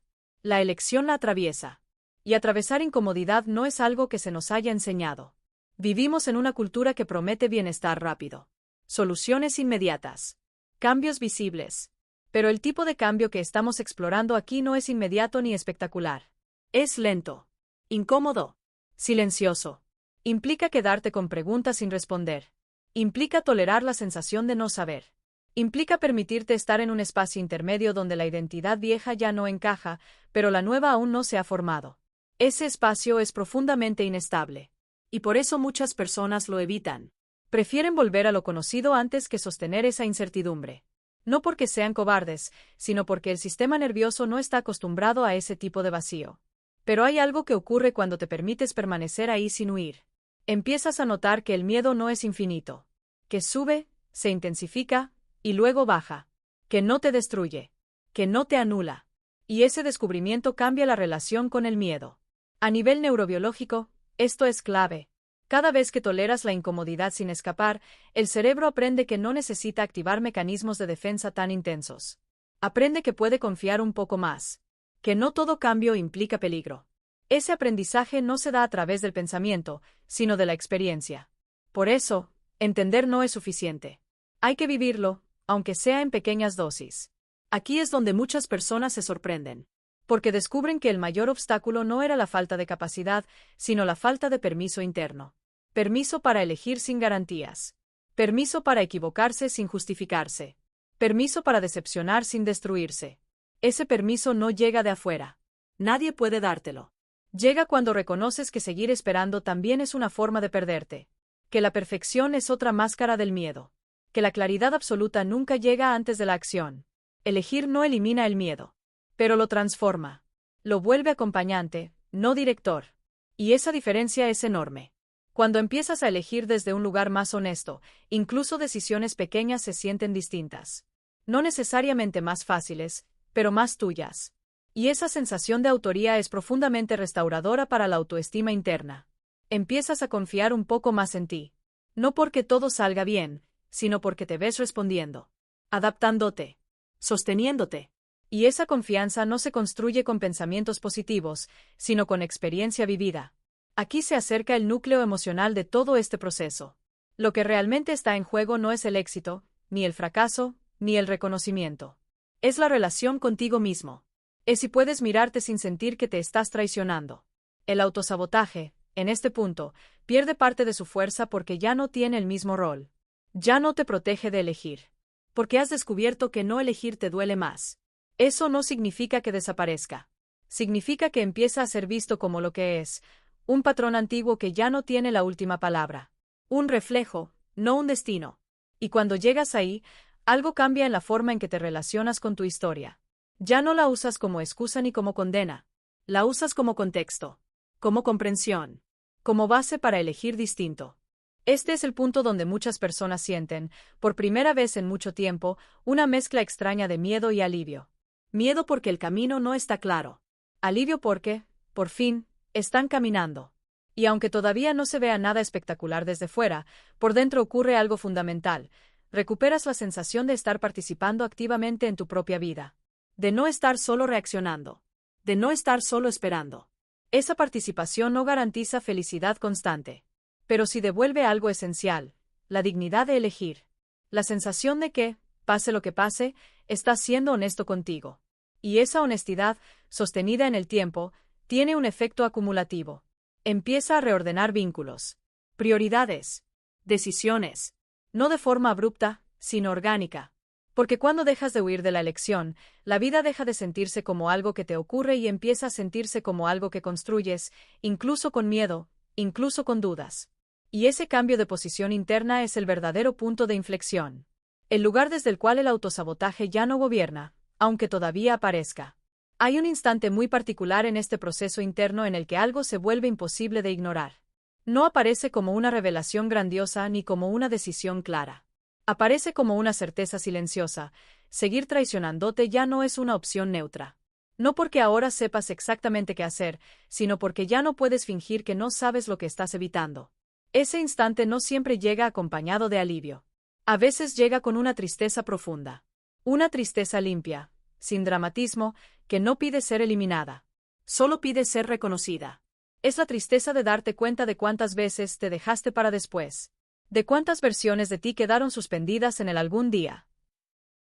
La elección la atraviesa. Y atravesar incomodidad no es algo que se nos haya enseñado. Vivimos en una cultura que promete bienestar rápido. Soluciones inmediatas. Cambios visibles. Pero el tipo de cambio que estamos explorando aquí no es inmediato ni espectacular. Es lento. Incómodo. Silencioso. Implica quedarte con preguntas sin responder. Implica tolerar la sensación de no saber. Implica permitirte estar en un espacio intermedio donde la identidad vieja ya no encaja, pero la nueva aún no se ha formado. Ese espacio es profundamente inestable. Y por eso muchas personas lo evitan. Prefieren volver a lo conocido antes que sostener esa incertidumbre. No porque sean cobardes, sino porque el sistema nervioso no está acostumbrado a ese tipo de vacío. Pero hay algo que ocurre cuando te permites permanecer ahí sin huir. Empiezas a notar que el miedo no es infinito. Que sube, se intensifica, y luego baja. Que no te destruye. Que no te anula. Y ese descubrimiento cambia la relación con el miedo. A nivel neurobiológico, esto es clave. Cada vez que toleras la incomodidad sin escapar, el cerebro aprende que no necesita activar mecanismos de defensa tan intensos. Aprende que puede confiar un poco más. Que no todo cambio implica peligro. Ese aprendizaje no se da a través del pensamiento, sino de la experiencia. Por eso, entender no es suficiente. Hay que vivirlo, aunque sea en pequeñas dosis. Aquí es donde muchas personas se sorprenden. Porque descubren que el mayor obstáculo no era la falta de capacidad, sino la falta de permiso interno. Permiso para elegir sin garantías. Permiso para equivocarse sin justificarse. Permiso para decepcionar sin destruirse. Ese permiso no llega de afuera. Nadie puede dártelo. Llega cuando reconoces que seguir esperando también es una forma de perderte. Que la perfección es otra máscara del miedo. Que la claridad absoluta nunca llega antes de la acción. Elegir no elimina el miedo. Pero lo transforma. Lo vuelve acompañante, no director. Y esa diferencia es enorme. Cuando empiezas a elegir desde un lugar más honesto, incluso decisiones pequeñas se sienten distintas. No necesariamente más fáciles, pero más tuyas. Y esa sensación de autoría es profundamente restauradora para la autoestima interna. Empiezas a confiar un poco más en ti. No porque todo salga bien, sino porque te ves respondiendo. Adaptándote. Sosteniéndote. Y esa confianza no se construye con pensamientos positivos, sino con experiencia vivida. Aquí se acerca el núcleo emocional de todo este proceso. Lo que realmente está en juego no es el éxito, ni el fracaso, ni el reconocimiento. Es la relación contigo mismo. Es si puedes mirarte sin sentir que te estás traicionando. El autosabotaje, en este punto, pierde parte de su fuerza porque ya no tiene el mismo rol. Ya no te protege de elegir. Porque has descubierto que no elegir te duele más. Eso no significa que desaparezca. Significa que empieza a ser visto como lo que es, un patrón antiguo que ya no tiene la última palabra. Un reflejo, no un destino. Y cuando llegas ahí, algo cambia en la forma en que te relacionas con tu historia. Ya no la usas como excusa ni como condena. La usas como contexto, como comprensión, como base para elegir distinto. Este es el punto donde muchas personas sienten, por primera vez en mucho tiempo, una mezcla extraña de miedo y alivio. Miedo porque el camino no está claro. Alivio porque, por fin, están caminando. Y aunque todavía no se vea nada espectacular desde fuera, por dentro ocurre algo fundamental. Recuperas la sensación de estar participando activamente en tu propia vida. De no estar solo reaccionando. De no estar solo esperando. Esa participación no garantiza felicidad constante. Pero sí devuelve algo esencial, la dignidad de elegir. La sensación de que, pase lo que pase, estás siendo honesto contigo. Y esa honestidad, sostenida en el tiempo, tiene un efecto acumulativo. Empieza a reordenar vínculos, prioridades, decisiones, no de forma abrupta, sino orgánica. Porque cuando dejas de huir de la elección, la vida deja de sentirse como algo que te ocurre y empieza a sentirse como algo que construyes, incluso con miedo, incluso con dudas. Y ese cambio de posición interna es el verdadero punto de inflexión. El lugar desde el cual el autosabotaje ya no gobierna, aunque todavía aparezca. Hay un instante muy particular en este proceso interno en el que algo se vuelve imposible de ignorar. No aparece como una revelación grandiosa ni como una decisión clara. Aparece como una certeza silenciosa. Seguir traicionándote ya no es una opción neutra. No porque ahora sepas exactamente qué hacer, sino porque ya no puedes fingir que no sabes lo que estás evitando. Ese instante no siempre llega acompañado de alivio. A veces llega con una tristeza profunda. Una tristeza limpia, sin dramatismo, que no pide ser eliminada. Solo pide ser reconocida. Es la tristeza de darte cuenta de cuántas veces te dejaste para después. De cuántas versiones de ti quedaron suspendidas en el algún día.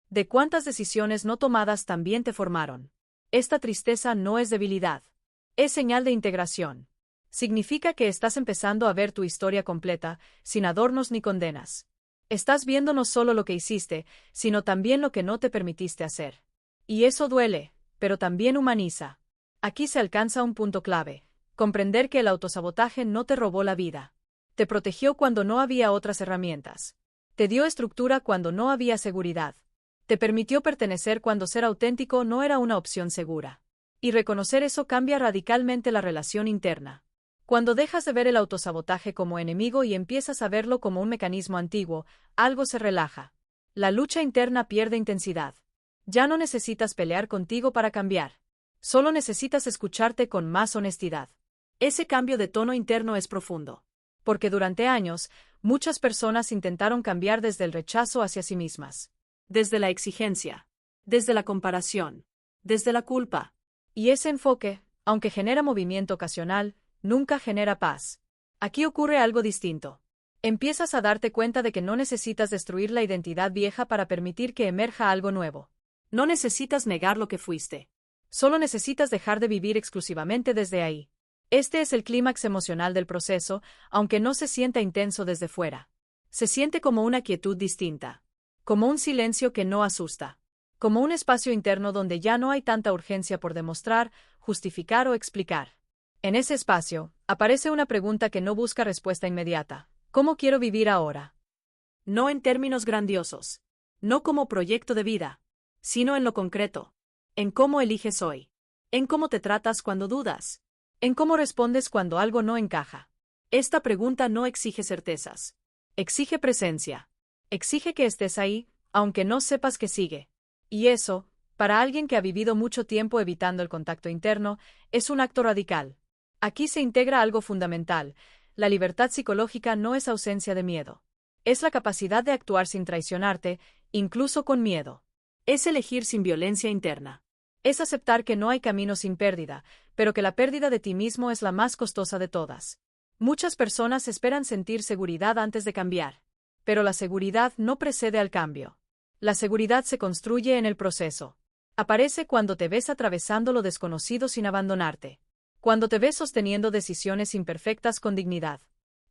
De cuántas decisiones no tomadas también te formaron. Esta tristeza no es debilidad. Es señal de integración. Significa que estás empezando a ver tu historia completa, sin adornos ni condenas. Estás viendo no solo lo que hiciste, sino también lo que no te permitiste hacer. Y eso duele, pero también humaniza. Aquí se alcanza un punto clave. Comprender que el autosabotaje no te robó la vida. Te protegió cuando no había otras herramientas. Te dio estructura cuando no había seguridad. Te permitió pertenecer cuando ser auténtico no era una opción segura. Y reconocer eso cambia radicalmente la relación interna. Cuando dejas de ver el autosabotaje como enemigo y empiezas a verlo como un mecanismo antiguo, algo se relaja. La lucha interna pierde intensidad. Ya no necesitas pelear contigo para cambiar. Solo necesitas escucharte con más honestidad. Ese cambio de tono interno es profundo. Porque durante años, muchas personas intentaron cambiar desde el rechazo hacia sí mismas. Desde la exigencia. Desde la comparación. Desde la culpa. Y ese enfoque, aunque genera movimiento ocasional, nunca genera paz. Aquí ocurre algo distinto. Empiezas a darte cuenta de que no necesitas destruir la identidad vieja para permitir que emerja algo nuevo. No necesitas negar lo que fuiste. Solo necesitas dejar de vivir exclusivamente desde ahí. Este es el clímax emocional del proceso, aunque no se sienta intenso desde fuera. Se siente como una quietud distinta. Como un silencio que no asusta. Como un espacio interno donde ya no hay tanta urgencia por demostrar, justificar o explicar. En ese espacio, aparece una pregunta que no busca respuesta inmediata. ¿Cómo quiero vivir ahora? No en términos grandiosos. No como proyecto de vida. Sino en lo concreto. En cómo eliges hoy. En cómo te tratas cuando dudas. En cómo respondes cuando algo no encaja. Esta pregunta no exige certezas. Exige presencia. Exige que estés ahí, aunque no sepas qué sigue. Y eso, para alguien que ha vivido mucho tiempo evitando el contacto interno, es un acto radical. Aquí se integra algo fundamental. La libertad psicológica no es ausencia de miedo. Es la capacidad de actuar sin traicionarte, incluso con miedo. Es elegir sin violencia interna. Es aceptar que no hay camino sin pérdida, pero que la pérdida de ti mismo es la más costosa de todas. Muchas personas esperan sentir seguridad antes de cambiar. Pero la seguridad no precede al cambio. La seguridad se construye en el proceso. Aparece cuando te ves atravesando lo desconocido sin abandonarte. Cuando te ves sosteniendo decisiones imperfectas con dignidad.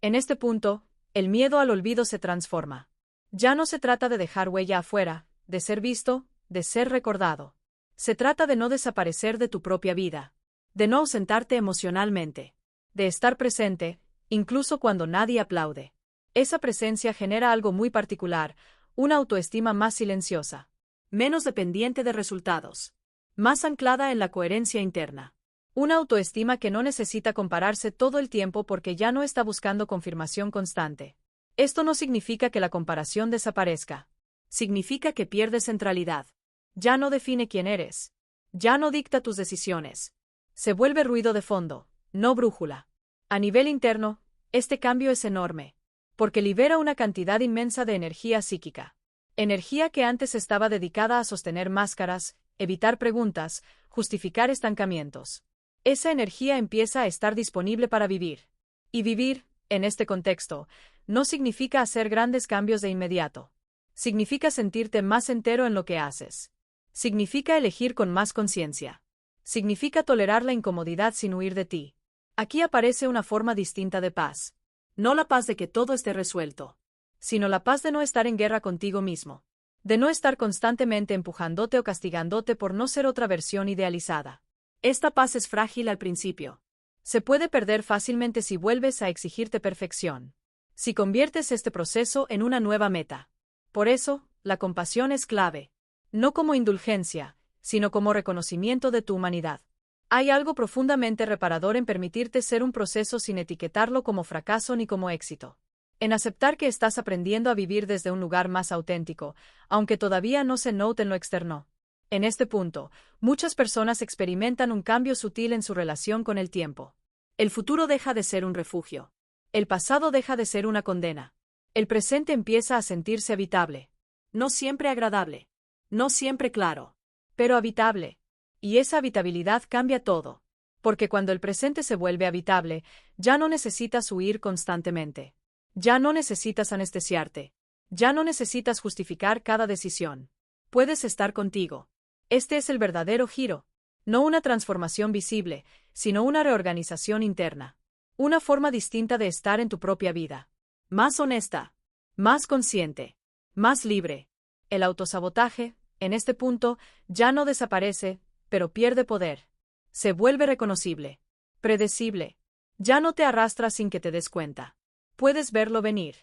En este punto, el miedo al olvido se transforma. Ya no se trata de dejar huella afuera, de ser visto, de ser recordado. Se trata de no desaparecer de tu propia vida. De no ausentarte emocionalmente. De estar presente, incluso cuando nadie aplaude. Esa presencia genera algo muy particular, una autoestima más silenciosa. Menos dependiente de resultados. Más anclada en la coherencia interna. Una autoestima que no necesita compararse todo el tiempo porque ya no está buscando confirmación constante. Esto no significa que la comparación desaparezca. Significa que pierde centralidad. Ya no define quién eres. Ya no dicta tus decisiones. Se vuelve ruido de fondo, no brújula. A nivel interno, este cambio es enorme, porque libera una cantidad inmensa de energía psíquica. Energía que antes estaba dedicada a sostener máscaras, evitar preguntas, justificar estancamientos. Esa energía empieza a estar disponible para vivir. Y vivir, en este contexto, no significa hacer grandes cambios de inmediato. Significa sentirte más entero en lo que haces. Significa elegir con más conciencia. Significa tolerar la incomodidad sin huir de ti. Aquí aparece una forma distinta de paz. No la paz de que todo esté resuelto, sino la paz de no estar en guerra contigo mismo. De no estar constantemente empujándote o castigándote por no ser otra versión idealizada. Esta paz es frágil al principio. Se puede perder fácilmente si vuelves a exigirte perfección. Si conviertes este proceso en una nueva meta. Por eso, la compasión es clave. No como indulgencia, sino como reconocimiento de tu humanidad. Hay algo profundamente reparador en permitirte ser un proceso sin etiquetarlo como fracaso ni como éxito. En aceptar que estás aprendiendo a vivir desde un lugar más auténtico, aunque todavía no se note en lo externo. En este punto, muchas personas experimentan un cambio sutil en su relación con el tiempo. El futuro deja de ser un refugio. El pasado deja de ser una condena. El presente empieza a sentirse habitable. No siempre agradable. No siempre claro. Pero habitable. Y esa habitabilidad cambia todo. Porque cuando el presente se vuelve habitable, ya no necesitas huir constantemente. Ya no necesitas anestesiarte. Ya no necesitas justificar cada decisión. Puedes estar contigo. Este es el verdadero giro. No una transformación visible, sino una reorganización interna. Una forma distinta de estar en tu propia vida. Más honesta. Más consciente. Más libre. El autosabotaje, en este punto, ya no desaparece, pero pierde poder. Se vuelve reconocible. Predecible. Ya no te arrastra sin que te des cuenta. Puedes verlo venir.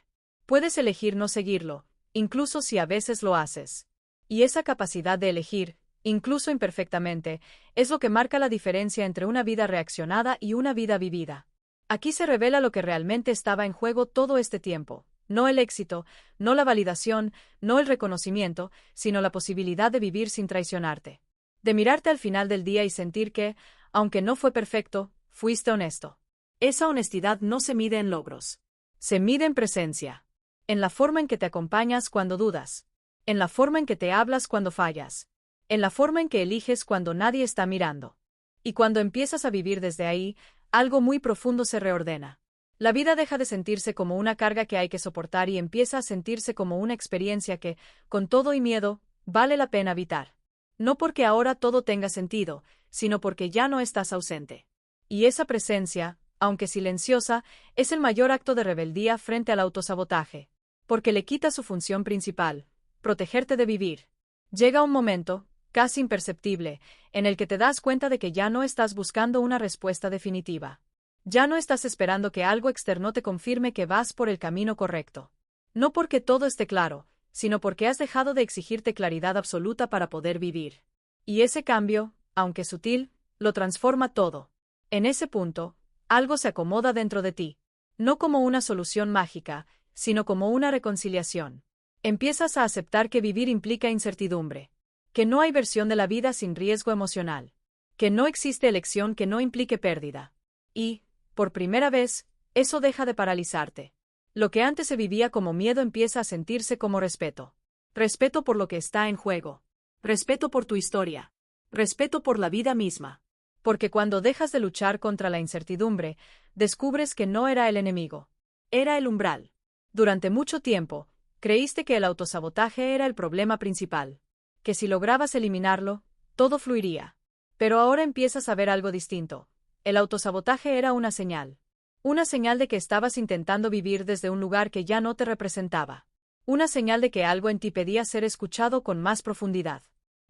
Puedes elegir no seguirlo, incluso si a veces lo haces. Y esa capacidad de elegir, incluso imperfectamente, es lo que marca la diferencia entre una vida reaccionada y una vida vivida. Aquí se revela lo que realmente estaba en juego todo este tiempo. No el éxito, no la validación, no el reconocimiento, sino la posibilidad de vivir sin traicionarte. De mirarte al final del día y sentir que, aunque no fue perfecto, fuiste honesto. Esa honestidad no se mide en logros. Se mide en presencia. En la forma en que te acompañas cuando dudas. En la forma en que te hablas cuando fallas. En la forma en que eliges cuando nadie está mirando. Y cuando empiezas a vivir desde ahí, algo muy profundo se reordena. La vida deja de sentirse como una carga que hay que soportar y empieza a sentirse como una experiencia que, con todo y miedo, vale la pena habitar. No porque ahora todo tenga sentido, sino porque ya no estás ausente. Y esa presencia, aunque silenciosa, es el mayor acto de rebeldía frente al autosabotaje. Porque le quita su función principal, protegerte de vivir. Llega un momento, casi imperceptible, en el que te das cuenta de que ya no estás buscando una respuesta definitiva. Ya no estás esperando que algo externo te confirme que vas por el camino correcto. No porque todo esté claro, sino porque has dejado de exigirte claridad absoluta para poder vivir. Y ese cambio, aunque sutil, lo transforma todo. En ese punto, algo se acomoda dentro de ti. No como una solución mágica, sino como una reconciliación. Empiezas a aceptar que vivir implica incertidumbre. Que no hay versión de la vida sin riesgo emocional. Que no existe elección que no implique pérdida. Y, por primera vez, eso deja de paralizarte. Lo que antes se vivía como miedo empieza a sentirse como respeto. Respeto por lo que está en juego. Respeto por tu historia. Respeto por la vida misma. Porque cuando dejas de luchar contra la incertidumbre, descubres que no era el enemigo. Era el umbral. Durante mucho tiempo, creíste que el autosabotaje era el problema principal. Que si lograbas eliminarlo, todo fluiría. Pero ahora empiezas a ver algo distinto. El autosabotaje era una señal. Una señal de que estabas intentando vivir desde un lugar que ya no te representaba. Una señal de que algo en ti pedía ser escuchado con más profundidad.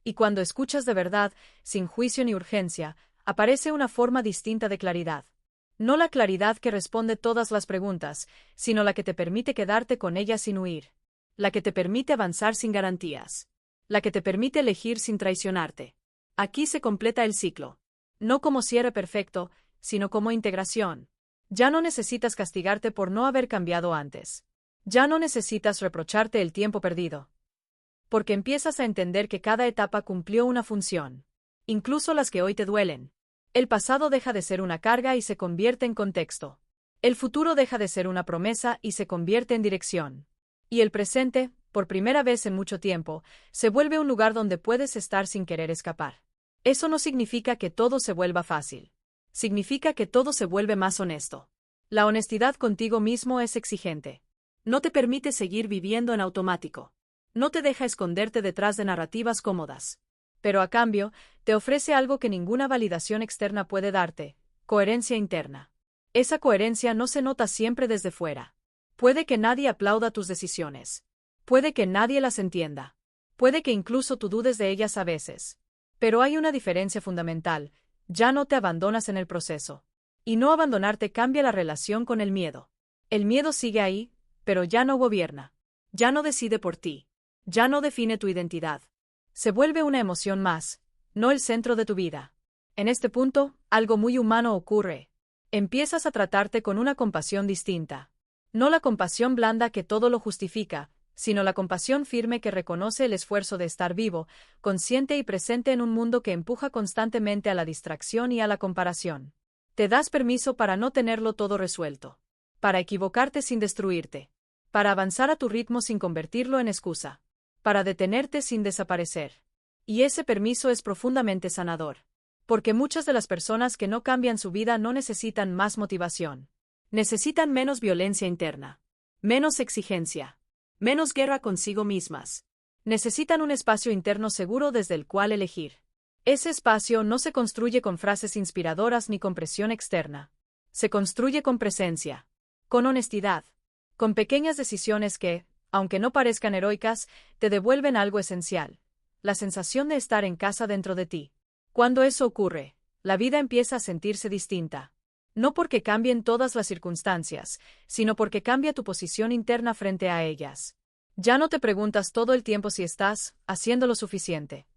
Y cuando escuchas de verdad, sin juicio ni urgencia, aparece una forma distinta de claridad. No la claridad que responde todas las preguntas, sino la que te permite quedarte con ellas sin huir. La que te permite avanzar sin garantías. La que te permite elegir sin traicionarte. Aquí se completa el ciclo. No como cierre perfecto, sino como integración. Ya no necesitas castigarte por no haber cambiado antes. Ya no necesitas reprocharte el tiempo perdido. Porque empiezas a entender que cada etapa cumplió una función. incluso las que hoy te duelen. El pasado deja de ser una carga y se convierte en contexto. El futuro deja de ser una promesa y se convierte en dirección. Y el presente, por primera vez en mucho tiempo, se vuelve un lugar donde puedes estar sin querer escapar. Eso no significa que todo se vuelva fácil. Significa que todo se vuelve más honesto. La honestidad contigo mismo es exigente. No te permite seguir viviendo en automático. No te deja esconderte detrás de narrativas cómodas. Pero a cambio, te ofrece algo que ninguna validación externa puede darte: coherencia interna. Esa coherencia no se nota siempre desde fuera. Puede que nadie aplauda tus decisiones. Puede que nadie las entienda. Puede que incluso tú dudes de ellas a veces. Pero hay una diferencia fundamental: ya no te abandonas en el proceso. Y no abandonarte cambia la relación con el miedo. El miedo sigue ahí, pero ya no gobierna. Ya no decide por ti. Ya no define tu identidad. Se vuelve una emoción más, no el centro de tu vida. En este punto, algo muy humano ocurre. Empiezas a tratarte con una compasión distinta. No la compasión blanda que todo lo justifica, sino la compasión firme que reconoce el esfuerzo de estar vivo, consciente y presente en un mundo que empuja constantemente a la distracción y a la comparación. Te das permiso para no tenerlo todo resuelto. Para equivocarte sin destruirte. Para avanzar a tu ritmo sin convertirlo en excusa. Para detenerte sin desaparecer. Y ese permiso es profundamente sanador. Porque muchas de las personas que no cambian su vida no necesitan más motivación. Necesitan menos violencia interna. Menos exigencia. Menos guerra consigo mismas. Necesitan un espacio interno seguro desde el cual elegir. Ese espacio no se construye con frases inspiradoras ni con presión externa. Se construye con presencia. Con honestidad. Con pequeñas decisiones que, aunque no parezcan heroicas, te devuelven algo esencial: la sensación de estar en casa dentro de ti. Cuando eso ocurre, la vida empieza a sentirse distinta. No porque cambien todas las circunstancias, sino porque cambia tu posición interna frente a ellas. Ya no te preguntas todo el tiempo si estás haciendo lo suficiente.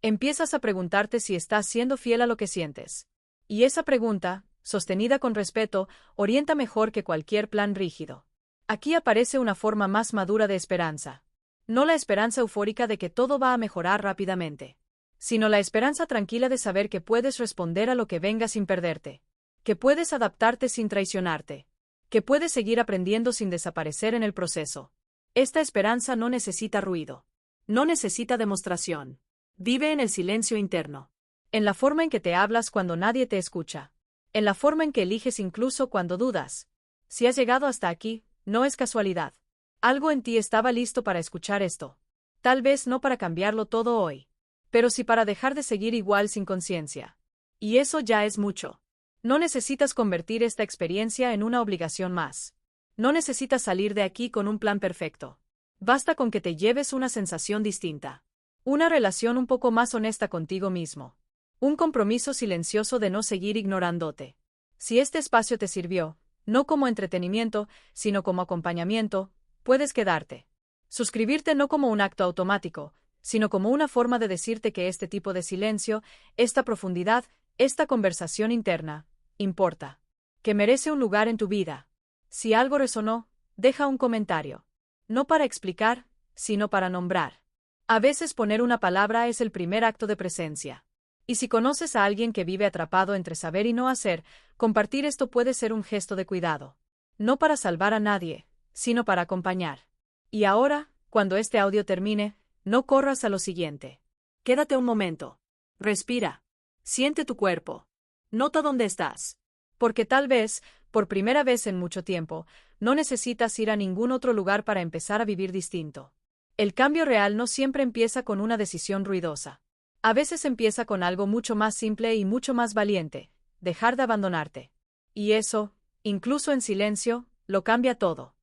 Empiezas a preguntarte si estás siendo fiel a lo que sientes. Y esa pregunta, sostenida con respeto, orienta mejor que cualquier plan rígido. Aquí aparece una forma más madura de esperanza. No la esperanza eufórica de que todo va a mejorar rápidamente, sino la esperanza tranquila de saber que puedes responder a lo que venga sin perderte, que puedes adaptarte sin traicionarte, que puedes seguir aprendiendo sin desaparecer en el proceso. Esta esperanza no necesita ruido, no necesita demostración. Vive en el silencio interno, en la forma en que te hablas cuando nadie te escucha, en la forma en que eliges incluso cuando dudas. Si has llegado hasta aquí, no es casualidad. Algo en ti estaba listo para escuchar esto. Tal vez no para cambiarlo todo hoy, pero sí para dejar de seguir igual sin conciencia. Y eso ya es mucho. No necesitas convertir esta experiencia en una obligación más. No necesitas salir de aquí con un plan perfecto. Basta con que te lleves una sensación distinta. Una relación un poco más honesta contigo mismo. Un compromiso silencioso de no seguir ignorándote. Si este espacio te sirvió, no como entretenimiento, sino como acompañamiento, puedes quedarte. Suscribirte no como un acto automático, sino como una forma de decirte que este tipo de silencio, esta profundidad, esta conversación interna, importa. Que merece un lugar en tu vida. Si algo resonó, deja un comentario. No para explicar, sino para nombrar. A veces poner una palabra es el primer acto de presencia. Y si conoces a alguien que vive atrapado entre saber y no hacer, compartir esto puede ser un gesto de cuidado. No para salvar a nadie, sino para acompañar. Y ahora, cuando este audio termine, no corras a lo siguiente. Quédate un momento. Respira. Siente tu cuerpo. Nota dónde estás. Porque tal vez, por primera vez en mucho tiempo, no necesitas ir a ningún otro lugar para empezar a vivir distinto. El cambio real no siempre empieza con una decisión ruidosa. A veces empieza con algo mucho más simple y mucho más valiente: dejar de abandonarte. Y eso, incluso en silencio, lo cambia todo.